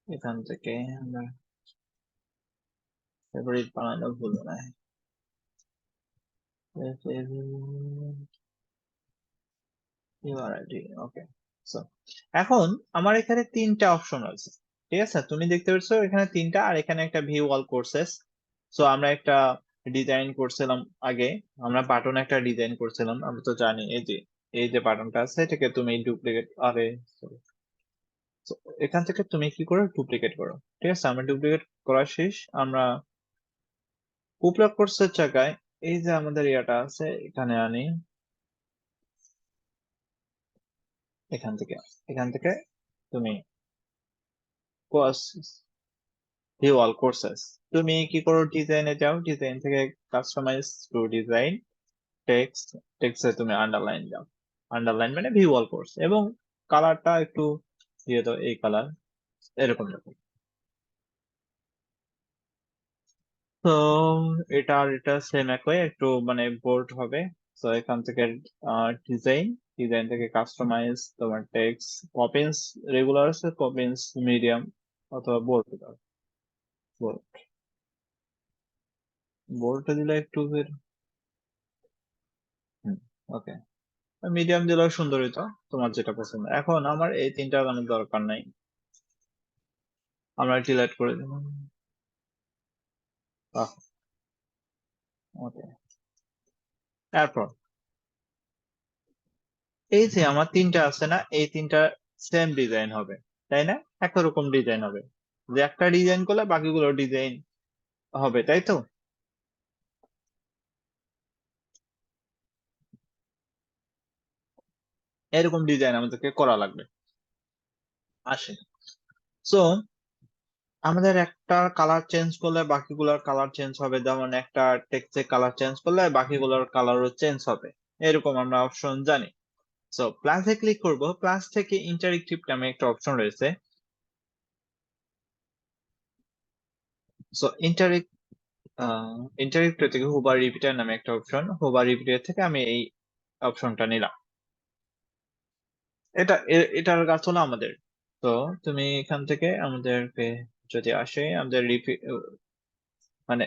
A: এখান থেকে আমরা ফেভারিট বানানো ভুল না, ইউআরআইডি, ওকে। সো এখন আমার এখানে তিনটা অপশন আছে, ঠিক আছে? তুমি দেখতে পাচ্ছ এখানে তিনটা, আর এখানে একটা ভিউ অল কোর্সেস। সো আমরা একটা ডিজাইন করছিলাম আগে, আমরা বাটন একটা ডিজাইন করছিলাম, আমরা তো জানি এই যে বাটনটা আছে এটাকে তুমি ডুপ্লিকেট, আরে sorry. So, এখান থেকে তুমি কি করো, ডুপ্লিকেট করো, ঠিক আছে? আমরা ডুপ্লিকেট করা শেষ। আমরা পপুলার কোর্সের জায়গায় এই যে আমাদের ইয়াটা আছে এখানে আনি, এখান থেকে এখান থেকে তুমি কোর্স, ভিউ অল কোর্সেস, তুমি কি করো, ডিজাইনে যাও, ডিজাইন থেকে কাস্টমাইজ টু ডিজাইন, টেক্সট, টেক্সটে তুমি আন্ডারলাইন যাও, আন্ডারলাইন মানে ভিউ অল কোর্স, এবং কালারটা একটু দিয়ে দাও এই কালার, এরকম রকম। তো এটা আর এটা সেম একই, একটু মানে বোল্ড হবে। তো এখান থেকে ডিজাইন, ডিজাইন থেকে কাস্টমাইজ, তোমার টেক্সট, পপিন্স রেগুলার আছে, পপিন্স মিডিয়াম অথবা বোল্ড, বোল্ড, বোল্ডটা দিলে একটু, ওকে, মিডিয়াম দিলেও সুন্দর হইতো, তোমার যেটা পছন্দ। এখন আমার এই তিনটা গানের দরকার নাই, আমরা ডিলিট করে দিলাম। ওকে, এরপর এই যে আমার তিনটা আছে না, এই তিনটা সেম ডিজাইন হবে, তাই না? একরকম ডিজাইন হবে, যে একটা ডিজাইন করলে বাকিগুলো ডিজাইন হবে, তাই তো? এরকম ডিজাইন আমাদেরকে করা লাগবে। আসে, সো আমাদের একটা কালার চেঞ্জ করলে বাকিগুলোর কালার চেঞ্জ হবে, যেমন একটা টেক্সটের কালার চেঞ্জ করলে বাকিগুলোর কালারও চেঞ্জ হবে, এরকম আমরা অপশন জানি। সো প্লাসে ক্লিক করব, প্লাস থেকে ইন্টারেক্টিভ নামে একটা অপশন রয়েছে। সো ইন্টারেক্টিভ থেকে হোভার রিপিটার নামে একটা অপশন, হোভার রিপিটার থেকে আমি এই অপশনটা নিলাম। এটার কাজ হলো আমাদের। তো তুমি এখান থেকে আমাদেরকে যদি আসে, আমাদের মানে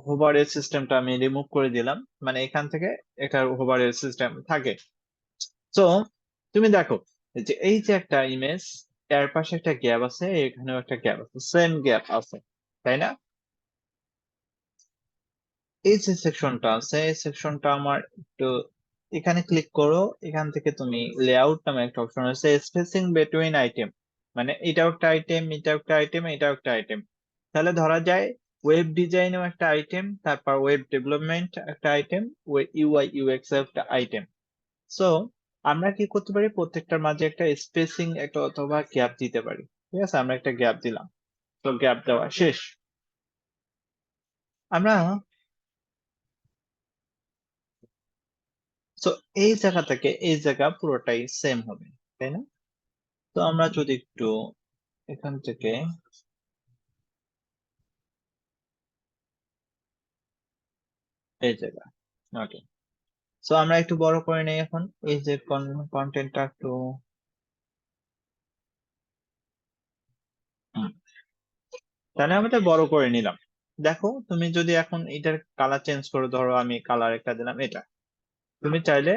A: হোভারের সিস্টেমটা আমি রিমুভ করে দিলাম, মানে এখান থেকে এটার হোভারের সিস্টেম থাকে। তো তুমি দেখো যে এই যে একটা ইমেজ, এর পাশে একটা গ্যাপ আছে, এখানেও একটা গ্যাপ আছে, সেম গ্যাপ আছে, তাই না? এই যে সেকশনটা আছে এই সেকশনটা আমার একটু এখানে ক্লিক করো, এখান থেকে তুমি লেআউট নামে একটা অপশন আছে, স্পেসিং বিটুইন আইটেম, মানে এটাও একটা আইটেম, এটাও একটা আইটেম, এটাও একটা আইটেম। তাহলে ধরা যায় ওয়েব ডিজাইনও একটা আইটেম, তারপর ওয়েব ডেভেলপমেন্ট একটা আইটেম, ইউআই ইউএক্স একটা আইটেম। সো আমরা কি করতে পারি, প্রত্যেকটার মাঝে একটা স্পেসিং একটা অথবা গ্যাপ দিতে পারি। ঠিক আছে, আমরা একটা গ্যাপ দিলাম। তো গ্যাপ দেওয়া শেষ। আমরা তো এই জায়গা থেকে এই জায়গা পুরোটাই সেম হবে, তাই না? তো আমরা যদি একটু এখান থেকে এই জায়গা, ওকে। তো আমরা একটু বড় করে নেই এখন, এই যে কন্টেন্টটা একটু হুম, তাহলে আমাদের বড় করে নিলাম। দেখো তুমি যদি এখন এটার কালার চেঞ্জ করো, ধরো আমি কালার একটা দিলাম এটা, তুমি চাইলে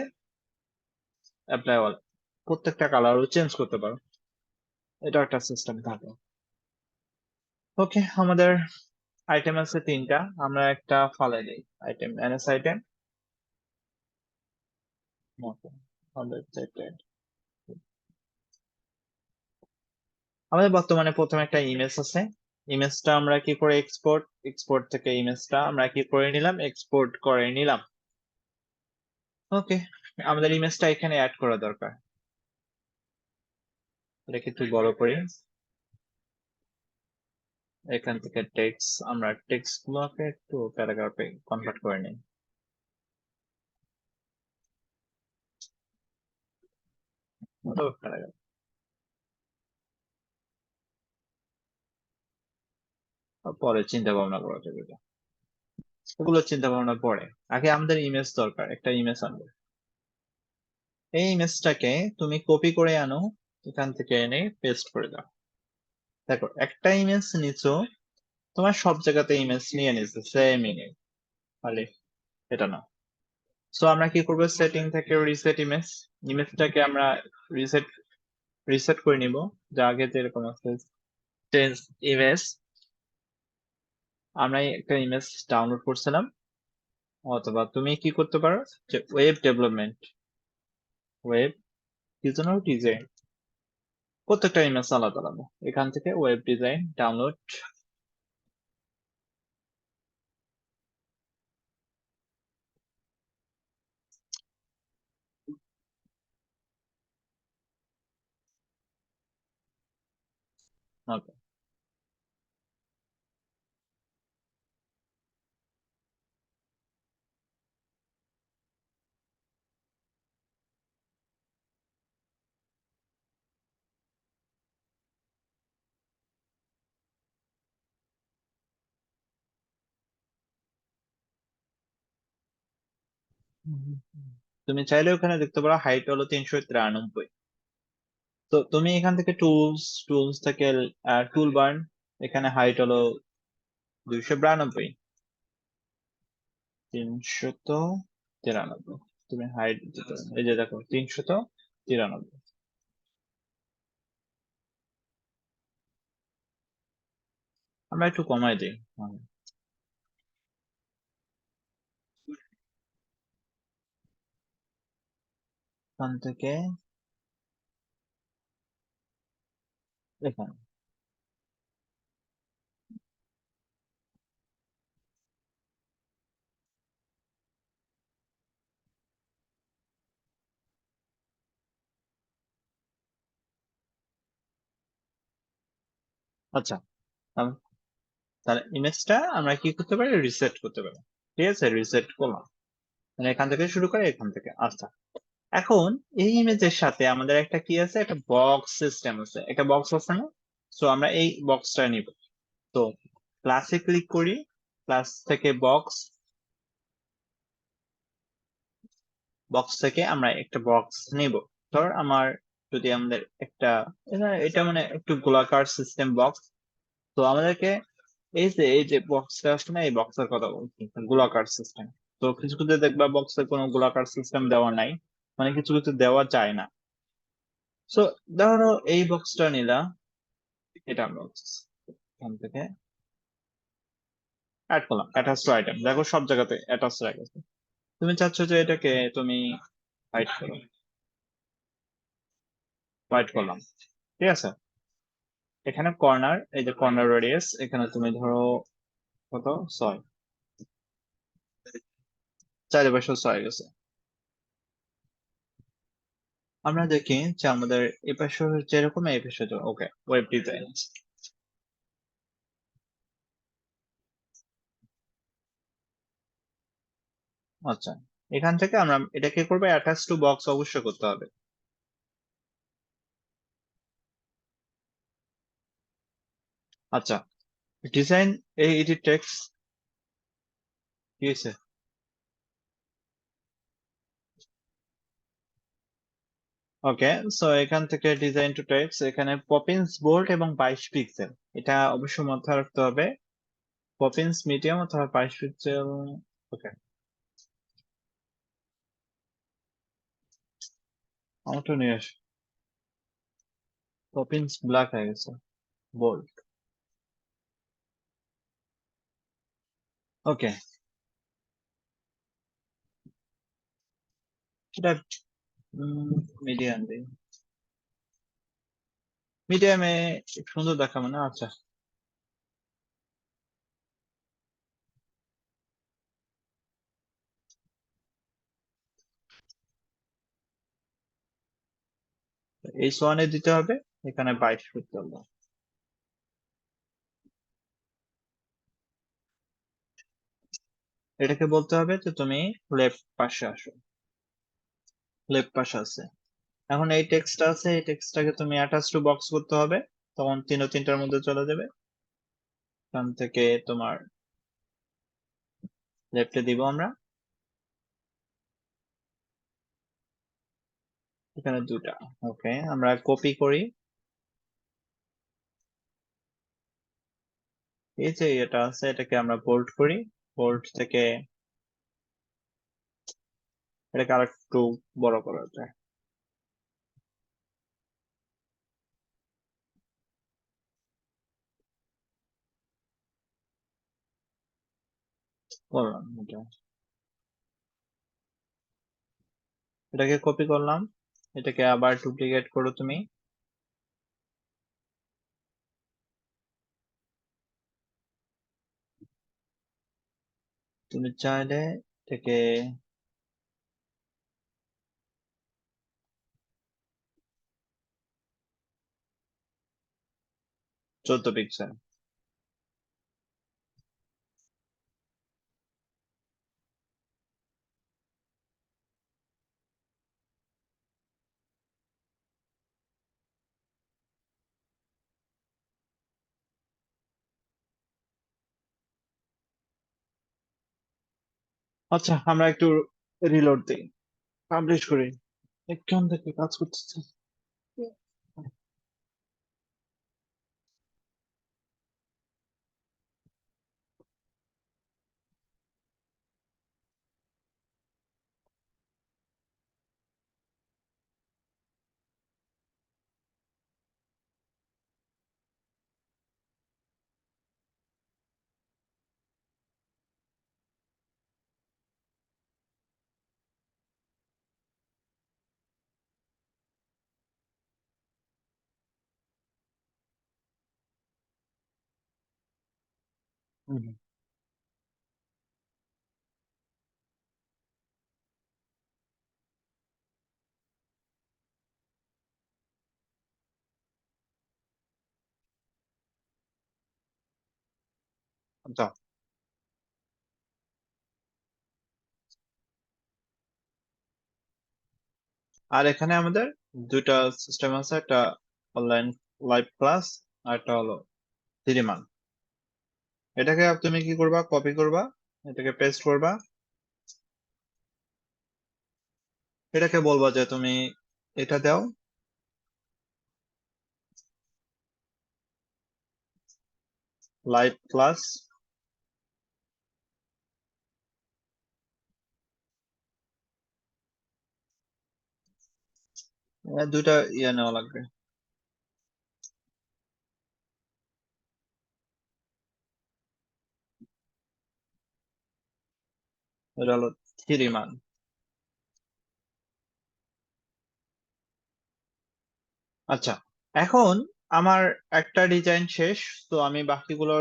A: অ্যাপ্লাই অল প্রত্যেকটা কালারও চেঞ্জ করতে পারো, এটা একটা সিস্টেম থাকে। ওকে, আমাদের আইটেম আছে তিনটা, আমরা একটা ফালাই দিই, আইটেম এনএস আইটেম। আমাদের বর্তমানে প্রথমে একটা ইমেজ আছে, ইমেজটা আমরা কি করে এক্সপোর্ট, এক্সপোর্ট থেকে ইমেজটা আমরা কি করে নিলাম, এক্সপোর্ট করে নিলাম। ওকে, আমাদের ইমেজটা এখানে অ্যাড করা দরকার, এটাকে একটু বড় করি। এখান থেকে টেক্সট, আমরা টেক্সট গুলোকে একটু প্যারাগ্রাফে কনভার্ট করে নিই। তো প্যারাগ্রাফ পরে চিন্তা ভাবনা করা যাবে এটা। ওগুলো চিন্তা ভাবনা পরে, আগে আমাদের ইমেজ দরকার, একটা ইমেজ আনবো। এই ইমেজটাকে তুমি কপি করে আনো, এখান থেকে এনে পেস্ট করে দাও। দেখো একটা ইমেজ নিচো, তোমার সব জায়গাতে ইমেজ নিয়ে নিচ্ছে সেম ইমেজ, খালি এটা না। সো আমরা কি করবো, সেটিং থেকে রিসেট ইমেজ, ইমেজটাকে আমরা রিসেট রিসেট করে নিব, যা আগে যেরকম আছে চেঞ্জ ইমেজ। আমরা একটা ইমেজ ডাউনলোড করছিলাম, অথবা তুমি কি করতে পারো যে ওয়েব ডেভেলপমেন্ট, ওয়েব কি জন্য ডিজাইন, প্রত্যেকটা ইমেজ আলাদা আলাদা, এখান থেকে ওয়েব ডিজাইন ডাউনলোড। ওকে, তুমি চাইলে ওখানে দেখতে পারো হাইট হলো 393। তো তুমি এখান থেকে টুলস, টুলস থেকে টুল বার, এখানে হাইট হলো 292, 393। তুমি হাইট দিতে পারো, এই যে দেখো 393। আমরা একটু কমাই দিই, এখান থেকে এখানে। আচ্ছা, তাহলে তাহলে ইমেজটা আমরা কি করতে পারি, রিসেট করতে পারি। ঠিক আছে, রিসেট করলাম, মানে এখান থেকে শুরু করে এখান থেকে। আচ্ছা, এখন এই ইমেজের সাথে আমাদের একটা কি আছে, একটা বক্স সিস্টেম আছে, একটা বক্স আছে না? সো আমরা এই বক্সটা নিব। তো ক্লাসে ক্লিক করি, ক্লাস থেকে বক্স, বক্স থেকে আমরা একটা বক্স নিব। ধর আমার যদি আমাদের একটা এটা মানে একটু গোলাকার সিস্টেম বক্স, তো আমাদেরকে এই যে বক্সটা আছে না, এই বক্সের কথা বলছি, গোলাকার সিস্টেম। তো কিছু কিছু দেখবা বক্সে কোনো গোলাকার সিস্টেম দেওয়া নাই, মানে কিছু কিছু দেওয়া যায় না। সো ধরো এই বক্সটা নিলা, এটা বক্স, এখান থেকে অ্যাড করলাম অ্যাটাচ টু আইটেম, দেখো সব জায়গাতে অ্যাটাচ রাখা আছে। তুমি চাচ্ছ যে এটাকে তুমি হাইড করো, হাইড করলাম, ঠিক আছে। এখানে কর্নার, এই যে কর্নার রেডিয়াস, এখানে তুমি ধরো কত, 6, চারিপাশে 6 গেছে। আমরা দেখি যে আমাদের এই পাশে হচ্ছে এরকম, এই পাশে ওকে, ওয়েব ডিজাইন। আচ্ছা, এখান থেকে আমরা এটা কি করবো, অ্যাটাচ টু বক্স অবশ্যই করতে হবে। আচ্ছা, ডিজাইন, এই এডিট টেক্সট কি হয়েছে? ওকে, সো এখান থেকে ডিজাইন টু টেক্সট, এখানে পপিন্স বোল্ড এবং 22 পিক্সেল, এটা অবশ্যই মাথায় রাখতে হবে। পপিন্স মিডিয়াম অথবা 22 পিক্সেল। ওকে, আমারটা নিয়ে আস, পপিন্স ব্ল্যাক হয়ে গেছে, বোল্ড। ওকে, এটা মিডিয়াম দিই, মিডিয়ামে সুন্দর দেখাবে না? আচ্ছা, এই সোয়ানে দিতে হবে, এখানে 22 পিক্সেল দাও। এটাকে বলতে হবে যে তুমি লেফট পাশে আসো, লেফট পাশে আছে। এখন এই টেক্সটটা আছে, এই টেক্সটটাকে তুমি অ্যাটাচ টু বক্স করতে হবে, তখন তিনটার মধ্যে চলে যাবে। এখান থেকে তোমার লেফটে দিব আমরা, এখানে 2টা। ওকে, আমরা কপি করি, এই যে এটা আছে এটাকে আমরা বোল্ড করি, বোল্ড থেকে এটাকে আর একটু বড় করা যায়, করলাম এটা, এটাকে কপি করলাম, এটাকে আবার ডুপ্লিকেট করো তুমি। তুমি চাইলে এটাকে 14 পিক্সেল। আচ্ছা, আমরা একটু রিলোড দিই, পাবলিশ করি, এখান থেকে কাজ করতেছে। হুম, আচ্ছা, আর এখানে আমাদের দুইটা সিস্টেম আছে, একটা অনলাইন লাইভ ক্লাস, আর একটা হলো সিনেমা। এটাকে তুমি কি করবা, কপি করবা, এটাকে পেস্ট করবা, এটাকে বলবা যে তুমি এটা দাও, লাইভ ক্লাস, দুইটা ইয়ে নেওয়া লাগবে। এটা হলো 3 মান। আচ্ছা, এখন আমার একটা ডিজাইন শেষ, তো আমি বাকিগুলো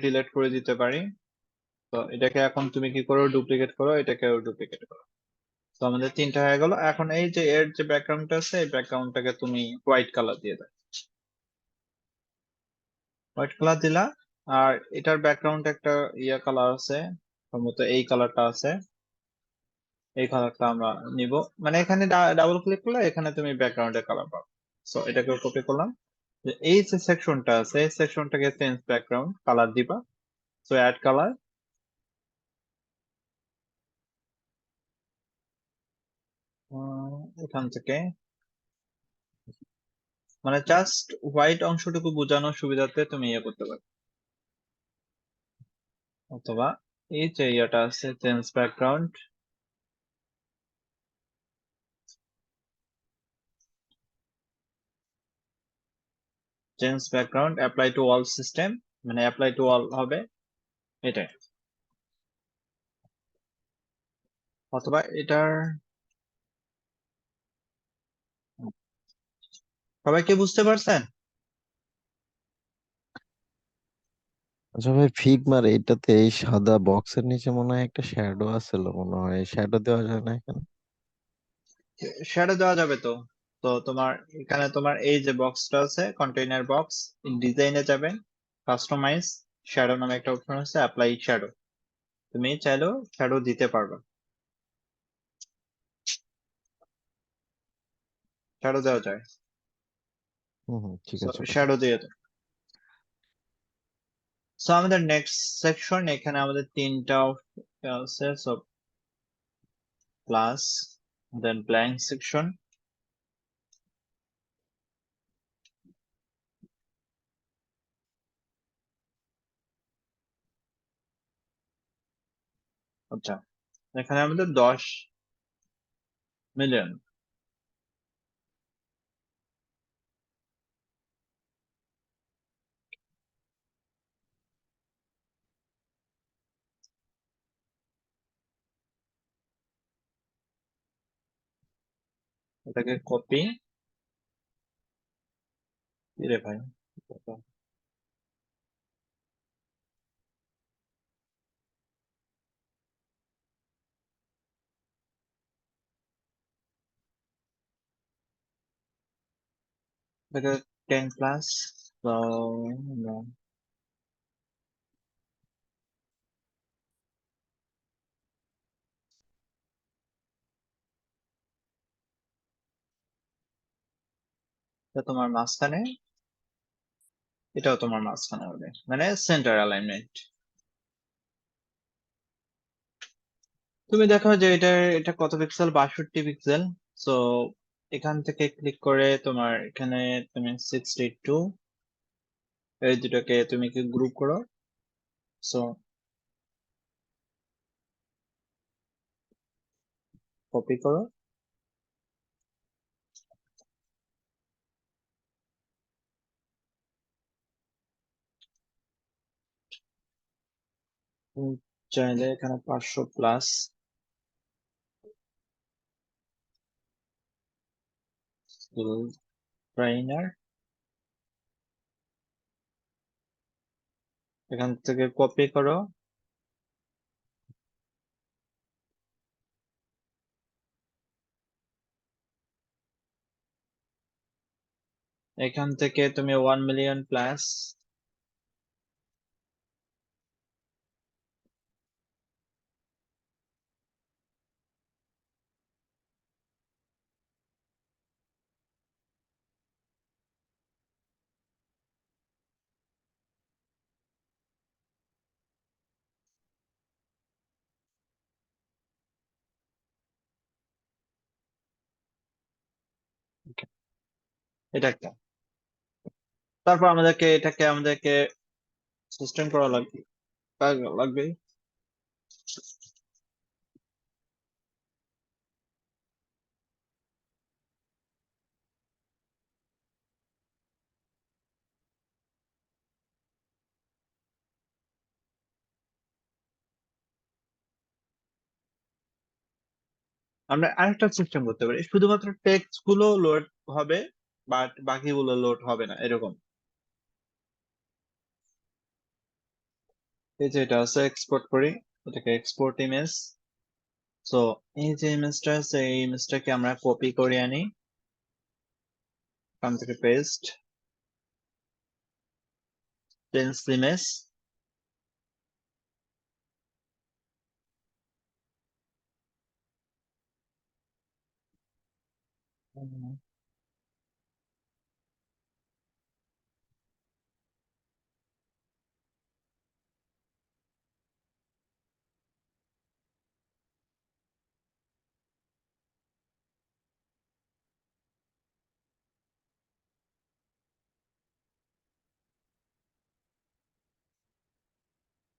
A: ডিলিট করে দিতে পারি। তো এটাকে এখন তুমি কি করো, ডুপ্লিকেট করো, এটাকেও ডুপ্লিকেট করো। তো আমাদের 3টা হয়ে গেল। এখন এই যে এর যে ব্যাকগ্রাউন্ডটা আছে, এই ব্যাকগ্রাউন্ডটাকে তুমি হোয়াইট কালার দিয়ে দাও। হোয়াইট কালার দিলা। আর এটার ব্যাকগ্রাউন্ড একটা ইয়া কালার আছে, সম্ভবত এই কালারটা আছে। এই কালারটা আমরা নিব, মানে এখানে ডাবল ক্লিক করলে এখানে তুমি ব্যাকগ্রাউন্ডের কালার পাবে। সো এটাকে কপি করলাম। যে এই যে সেকশনটা আছে, এই সেকশনটাকে চেঞ্জ ব্যাকগ্রাউন্ড কালার দিবা। সো অ্যাড কালার, এখান থেকে মানে জাস্ট হোয়াইট অংশটুকু বোঝানোর সুবিধার্থে তুমি ইয়ে করতে পারো। অথবা এই যে ইয়েটা আছে, change background, change background apply to all system, মানে অ্যাপ্লাই টু অল হবে এটাই। অথবা এটার, সবাই কি বুঝতে পারছেন?
D: আচ্ছা ভাই, ফিগমার এইটাতে এই সাদা বক্সের নিচে মনে হয় একটা শ্যাডো আছে, মনে হয় শ্যাডো দেওয়া যায় না এখানে?
A: শ্যাডো দেওয়া যাবে তো। তো তোমার এখানে তোমার এই যে বক্সটা আছে, কন্টেইনার বক্স, ডিজাইনে যাবেন, কাস্টমাইজ, শ্যাডো নামে একটা অপশন আছে, অ্যাপ্লাই শ্যাডো। তুমি চাইলেও শ্যাডো দিতে পারবে, শ্যাডো দেওয়া যায়।
D: হুম হুম, ঠিক আছে ভাই।
A: শ্যাডো দিয়ে দাও। সো আমাদের নেক্সট সেকশন, এখানে আমাদের 3টা আছে। সো ক্লাস, দেন ব্ল্যাঙ্ক সেকশন। আচ্ছা, এখানে আমাদের 10 মিলিয়ন। এটাকে কপি, রে ভাই, এটাকে 10 প্লাস। তো এটা তোমার মাঝখানে, এটাও তোমার মাঝখানে হবে, মানে সেন্টার অ্যালাইনমেন্ট। তুমি দেখো যে এটা কত পিক্সেল, 62 পিক্সেল। সো এখান থেকে ক্লিক করে তোমার এখানে তুমি 62, এই দুটোকে তুমি কি গ্রুপ করো। সো কপি করো, তুমি চাইলে এখানে 500 প্লাস ট্রেইনার, এখান থেকে কপি করো, এখান থেকে তুমি 1 মিলিয়ন প্লাস, এটা একটা। তারপর আমাদেরকে সিস্টেম করা লাগবে, লাগবে। আমরা আরেকটা সিস্টেম করতে পারি, শুধুমাত্র টেক্সট গুলো লোড হবে বাট বাকিগুলো লোড হবে না, এরকম। এই যে এটা আছে, এক্সপোর্ট করি, এটাকে এক্সপোর্ট ইমেজ। সো এই যে ইমেজটা আছে, এই ইমেজটাকে আমরা কপি করে আনি, এখান থেকে paste, change image,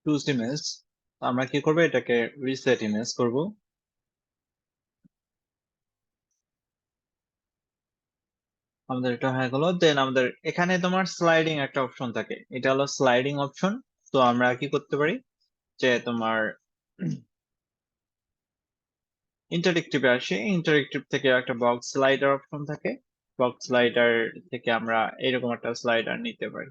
A: choose image. আমরা কি করবো, এটাকে রিসেট ইমেজ করব। আমাদের এটা হয়ে গেল। দেন আমাদের এখানে তোমার স্লাইডিং একটা অপশন থাকে, এটা হলো স্লাইডিং অপশন। তো আমরা কি করতে পারি, যে তোমার ইন্টারেক্টিভে আসে, ইন্টারেক্টিভ থেকে একটা বক্স স্লাইডার অপশন থাকে, বক্স স্লাইডার থেকে আমরা এরকম একটা স্লাইডার নিতে পারি।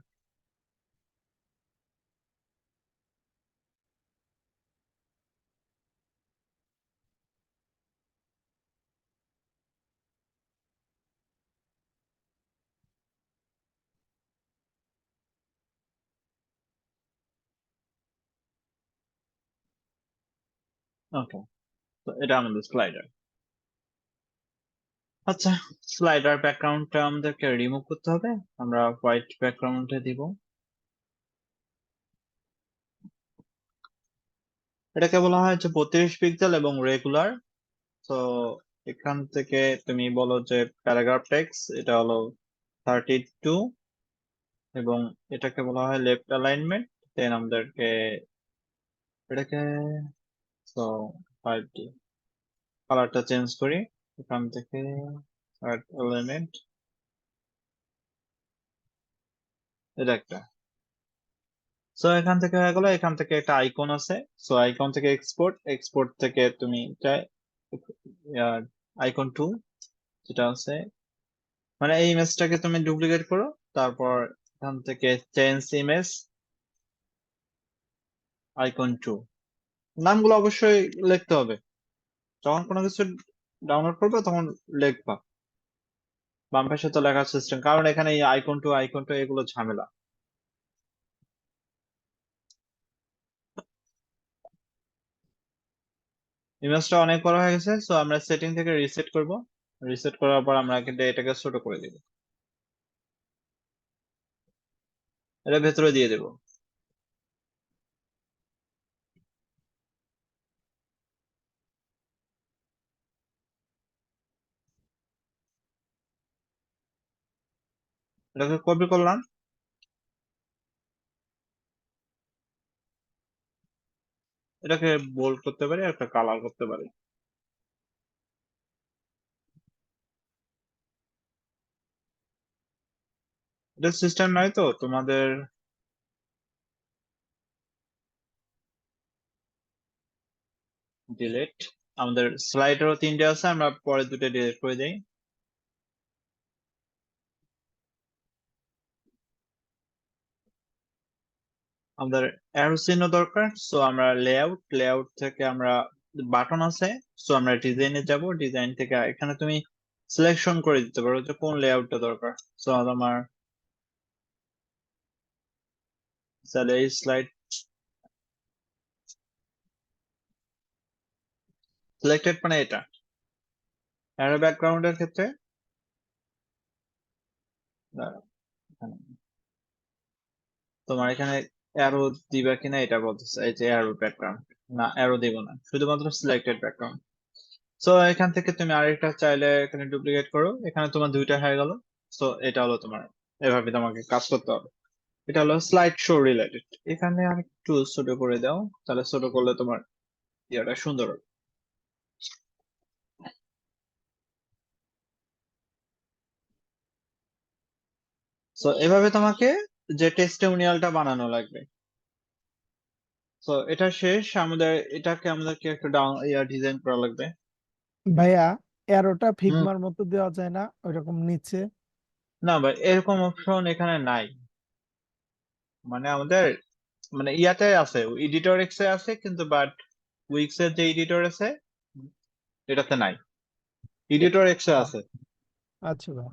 A: ওকে, তো এটা আমাদের স্লাইডার। আচ্ছা, স্লাইডার ব্যাকগ্রাউন্ডটা আমাদেরকে রিমুভ করতে হবে, আমরা হোয়াইট ব্যাকগ্রাউন্ডে দিব। এটাকে বলা হয় যে 32 পিক্সেল এবং রেগুলার। তো এখান থেকে তুমি বলো যে প্যারাগ্রাফ টেক্সট, এটা হলো 32, এবং এটাকে বলা হয় লেফট অ্যালাইনমেন্ট। দেন আমাদেরকে এটাকে, তো 5D কালারটা চেঞ্জ করি, এখান থেকে এলিমেন্ট, এটা একটা। সো এখান থেকে হয়ে গেল। এখান থেকে একটা আইকন আছে, সো আইকন থেকে এক্সপোর্ট, এক্সপোর্ট থেকে তুমি আইকন টু, যেটা আছে, মানে এই ইমেজটাকে তুমি ডুপ্লিকেট করো, তারপর এখান থেকে চেঞ্জ ইমেজ, আইকন টু। নামগুলো অবশ্যই লিখতে হবে, যখন কোনো কিছু ডাউনলোড করবে তখন লিখবা বাম পাশে তো লেখার সিস্টেম, কারণ এখানে এই আইকন টু এগুলো ঝামেলা। ইমেজটা অনেক বড় হয়ে গেছে, সো আমরা সেটিং থেকে রিসেট করব। রিসেট করার পর আমরা কিন্তু এটাকে ছোট করে দিব, এটা ভেতরে দিয়ে দেব। এটাকে কপি করলাম, এটাকে বোল্ড করতে পারি, একটা কালার করতে পারি। এটা সিস্টেম নয় তো তোমাদের, ডিলেট। আমাদের স্লাইডারও 3টে আছে, আমরা পরে 2টে ডিলিট করে দেই। আমাদের অ্যারো চিহ্ন দরকার, সো আমরা লেআউট থেকে আমরা বাটন আছে, সো আমরা ডিজাইনে যাব, ডিজাইন থেকে এখানে তুমি সিলেকশন করে দিতে পারো যে কোন লেআউটটা দরকার। সো আমার তাহলে এই স্লাইড সিলেক্টেড, মানে এটা অ্যারো ব্যাকগ্রাউন্ডের ক্ষেত্রে দাঁড়াও, এখানে তোমার এখানে অ্যারো দিবা কিনা এটা বলতেছে, এই যে অ্যারো ব্যাকগ্রাউন্ড, না অ্যারো দিব না, শুধুমাত্র সিলেক্টেড ব্যাকগ্রাউন্ড। সো এখান থেকে তুমি আরেকটা চাইলে এখানে ডুপ্লিকেট করো, এখানে তোমার 2টা হয়ে গেল। সো এটা হলো তোমার, এভাবে তোমাকে কাজ করতে হবে। এটা হলো স্লাইড শো রিলেটেড। এখানে আর একটু ছোট করে দাও, তাহলে ছোট করলে তোমার ইয়েটা সুন্দর হবে। সো এভাবে তোমাকে যে টেস্টিমোনিয়ালটা বানানো লাগবে। সো এটা শেষ, আমাদেরকে একটা ডাউন ডিজাইন করা লাগবে।
B: ভাইয়া এরোটা
A: হুম।
B: ফিগমার মতো দেওয়া যায় না ওইরকম নিচে?
A: না ভাই, এরকম অপশন এখানে নাই। মানে আমাদের মানে ইয়াতে আছে, এডিটর এক্সে আছে, কিন্তু বাট উইক্স এর যে এডিটর আছে এটাতে নাই। এডিটর এক্সে
B: ও,
A: আছে।
B: আচ্ছা ভাই।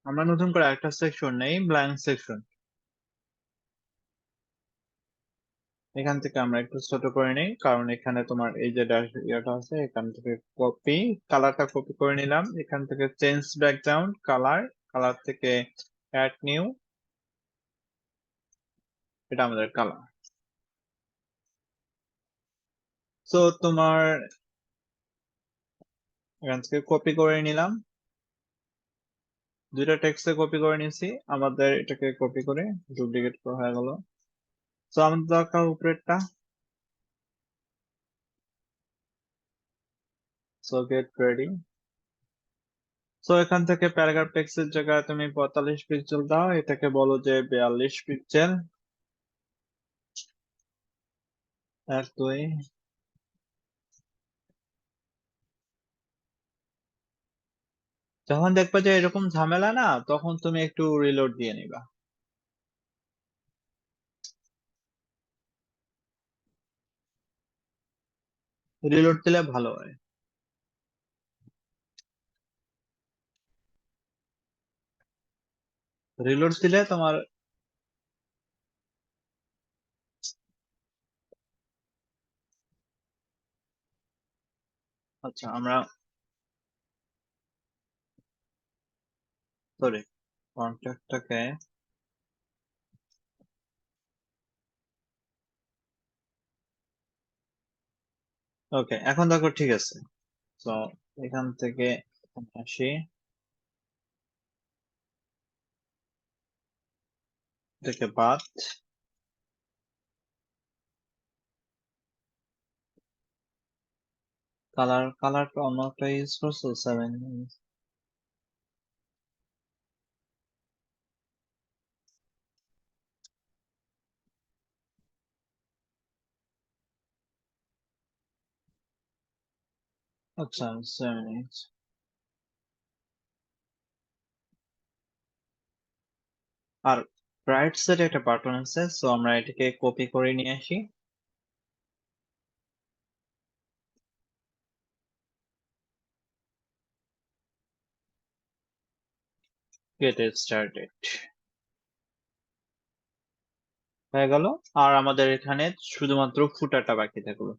A: আমরা নতুন করে একটা সেকশন নেই, ব্ল্যাঙ্ক সেকশন। এখান থেকে আমরা একটু ছোট করে নিই, কারণ এখানে তোমার এই যে ড্যাশ ইয়াটা আছে, এখান থেকে কপি, কালারটা কপি করে নিলাম। এখান থেকে চেঞ্জ ব্যাকগ্রাউন্ড কালার, কালার থেকে অ্যাড নিউ, এটা আমাদের কালার। সো তোমার এখান থেকে কপি করে নিলাম, দুইটা টেক্সটে কপি করে নিয়েছি। আমাদের এটাকে কপি করে ডুপ্লিকেট করা হয়ে গেল। সো আমাদের দরকার উপরেরটা। So get ready. সো এখান থেকে প্যারাগ্রাফ টেক্সটের জায়গায় তুমি 45 পিক্সেল দাও, এটাকে বলো যে 42 পিক্সেল। এক দুই। যখন দেখবা যে এরকম ঝামেলা না, তখন তুমি একটু রিলোড দিয়ে নিবা। রিলোড দিলে ভালো হয়। রিলোড দিলে তোমার, আচ্ছা আমরা, সরি, কন্ট্যাক্টটাকে, ওকে এখন দেখো ঠিক আছে। তো এখান থেকে এখানে আসি, এটাকে বাদ, কালারটা অন্য একটা ইউজ করছো 7। আচ্ছা 7। আর রাইট সাইডে একটা বাটন আছে, সো আমরা এটাকে কপি করে নিয়ে আসি। গেট স্টার্টেড হয়ে গেল। আর আমাদের এখানে শুধুমাত্র ফুটারটা বাকি থাকলো।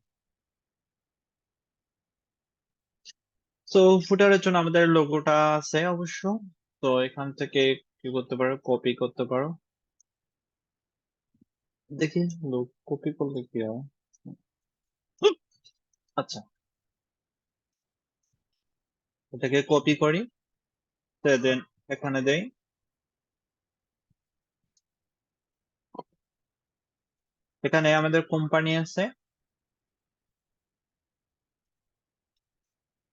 A: তো ফুটারের জন্য আমাদের লোগোটা আছে অবশ্য। তো এখান থেকে কি করতে পারো, কপি করতে পারো। দেখি কপি করলে কি হয়। আচ্ছা, এটাকে কপি করি, দেন এখানে দেই। এখানে আমাদের কোম্পানি আছে,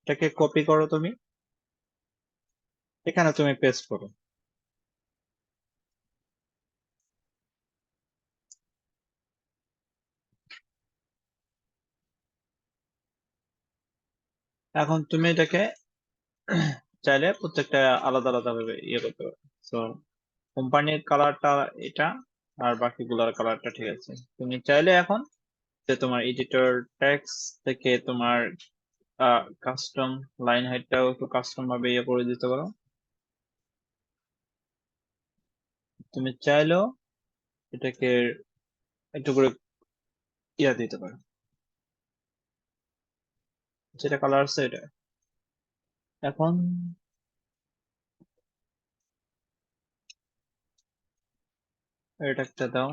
A: এটাকে কপি করো তুমি, এখানে তুমি পেস্ট করো। এখন তুমি এটাকে চাইলে প্রত্যেকটা আলাদা আলাদা ভাবে ইয়ে করতে পারো। তো কোম্পানির কালারটা এটা, আর বাকিগুলোর কালারটা ঠিক আছে। তুমি চাইলে এখন যে তোমার এডিটর টেক্সট থেকে তোমার কাস্টম লাইন হাইটটাও একটু কাস্টম ভাবে ইয়ে করে দিতে পারো। তুমি চাইলেও এটাকে একটু করে ইয়া দিতে পারো, যেটা কালার আছে এটা। এখন এটা একটা দাও,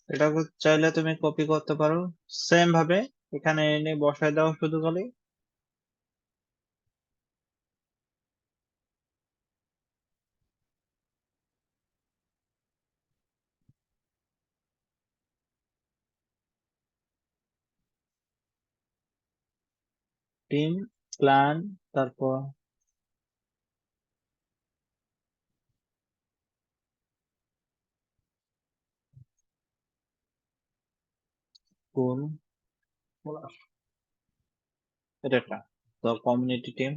A: এটা চাইলে তুমি কপি করতে পারো সেম ভাবে, এখানে এনে বসায় দাও শুধু খালি। টিম, ক্লান, তারপর কোন এটা একটা, তো কমিউনিটি টিম,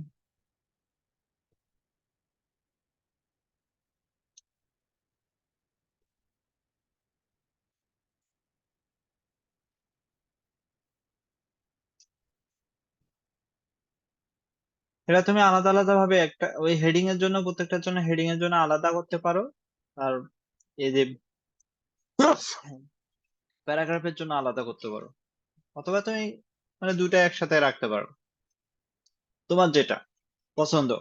A: এটা তুমি আলাদা আলাদা ভাবে একটা ওই হেডিং এর জন্য, প্রত্যেকটার জন্য হেডিং এর জন্য আলাদা করতে পারো। আর এই যে প্যারাগ্রাফের জন্য আলাদা করতে পারো, অথবা তুমি মানে দুইটা একসাথে রাখতে পারো, তোমার যেটা পছন্দ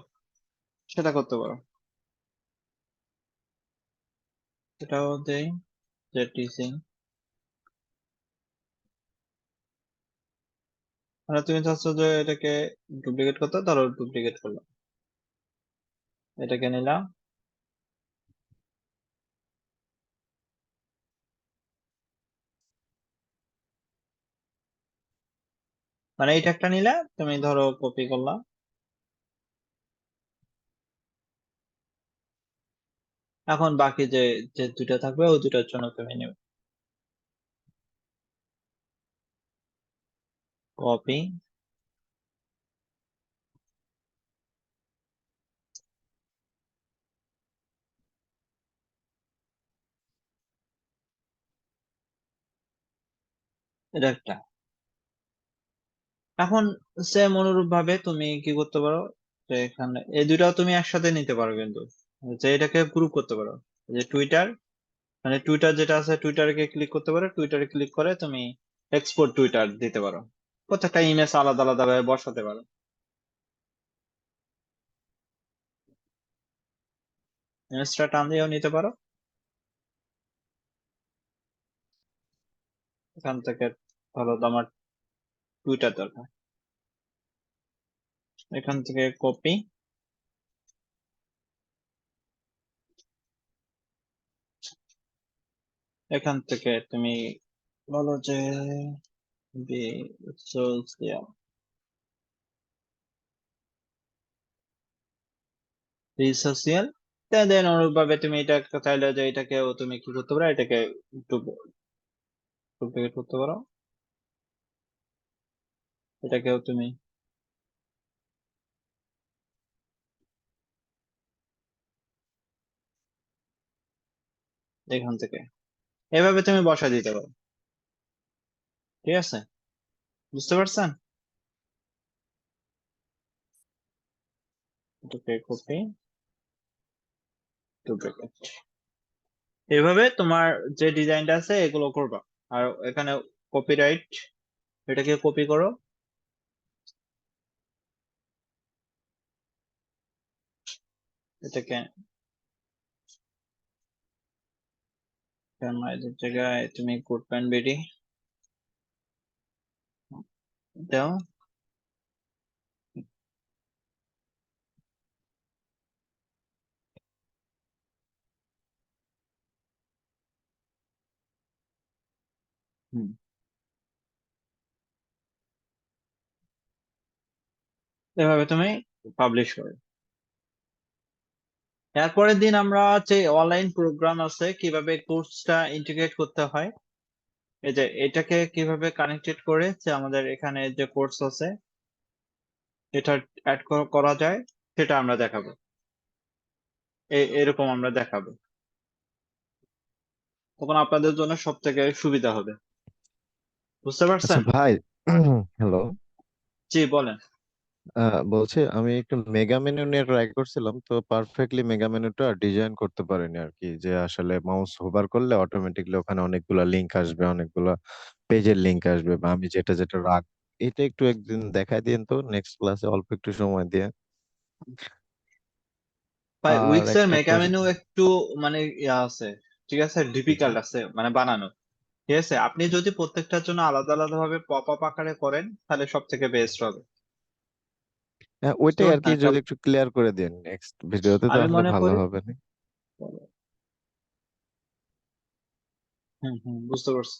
A: সেটা করতে পারো। সেটাও দেই যে টিচিং, মানে তুমি চাচ্ছ যে এটাকে ডুপ্লিকেট করতে, ধরো ডুপ্লিকেট করলাম, এটাকে নিলাম, মানে এইটা একটা নিলে তুমি ধরো কপি করলাম, এখন বাকি যে যে দুইটা থাকবে ওই দুটার জন্য তুমি নেবে কপি, এটা একটা। এখন সেম অনুরূপ ভাবে তুমি কি করতে পারো, যে এখানে এই দুইটাও তুমি একসাথে নিতে পারো, কিন্তু যে এটাকে গ্রুপ করতে পারো, যে টুইটার, মানে টুইটার যেটা আছে টুইটারকে ক্লিক করতে পারো, টুইটারে ক্লিক করে তুমি এক্সপোর্ট টুইটার দিতে পারো, প্রত্যেকটা ইমেজ আলাদা আলাদা ভাবে বসাতে পারো। ইমেজটা টান দিয়েও নিতে পারো, এখান থেকে ধরো তোমার টুইটার দরকার, এখান থেকে কপি, এখান থেকে তুমি বলো যে social, রিসোশিয়াল, দেন অনুরূপভাবে তুমি এটা চাইলে যে এটাকেও তুমি কি করতে পারো, এটাকে ডুপ্লিকেট করতে পারো, এটাকেও তুমি এখান থেকে এভাবে তুমি বসা দিতে পারো। ঠিক আছে, বুঝতে পারছেন? এটাকে কপি, ডুপ্লিকেট, এভাবে তোমার যে ডিজাইনটা আছে এগুলো করবা। আর এখানে কপিরাইট, এটাকে কপি করো, এটাকে এর জায়গায় তুমি কোড প্যান বিডি দাও, হুম, এভাবে তুমি পাবলিশ করো। এরপরের দিন আমরা যে অনলাইন প্রোগ্রাম আছে কিভাবে কোর্সটা ইন্টিগ্রেট করতে হয়, এই যে এটাকে কিভাবে কানেক্টেড করে যে আমাদের এখানে যে কোর্স আছে এটা অ্যাড করা যায়, সেটা আমরা দেখাবো, এরকম আমরা দেখাবো, তখন আপনাদের জন্য সব থেকে সুবিধা হবে। বুঝতে
D: আচ্ছা
A: পারছেন?
D: ভাই, হ্যালো,
A: জি বলেন।
D: বলছি আমি একটু মেগা মেনু নিয়ে ট্রাই করছিলাম, তো পারফেক্টলি মেগা মেনুটা ডিজাইন করতে পারিনি আর কি, যে আসলে মাউস হোভার করলে অটোমেটিকলি ওখানে অনেকগুলা লিংক আসবে, অনেকগুলা পেজের লিংক আসবে, বা আমি যেটা যেটা রাখ, এটা একটু একদিন দেখাই দিন তো নেক্সট ক্লাসে অল্প একটু সময় দিয়ে।
A: ভাই
D: আর
A: উইক্স এর
D: একটা
A: মেগা মেনু একটু মানে ইয়া আছে, ঠিক আছে,
D: জি,
A: ডিফিকাল্ট আছে মানে বানানো। ঠিক আছে, আপনি যদি প্রত্যেকটার জন্য আলাদা আলাদা ভাবে পপ আপ আকারে করেন তাহলে সব থেকে বেস্ট হবে।
D: হ্যাঁ
A: বুঝতে
D: ওইটাই আর
A: পারছেন
D: কি,
A: একটা,
D: যদি একটু ক্লিয়ার করে দিন নেক্সট ভিডিওতে
A: আমি
D: তাহলে
A: মনে
D: ভালো
A: করি,
D: হবে না?
A: হুম হুম বুঝতে পারছি।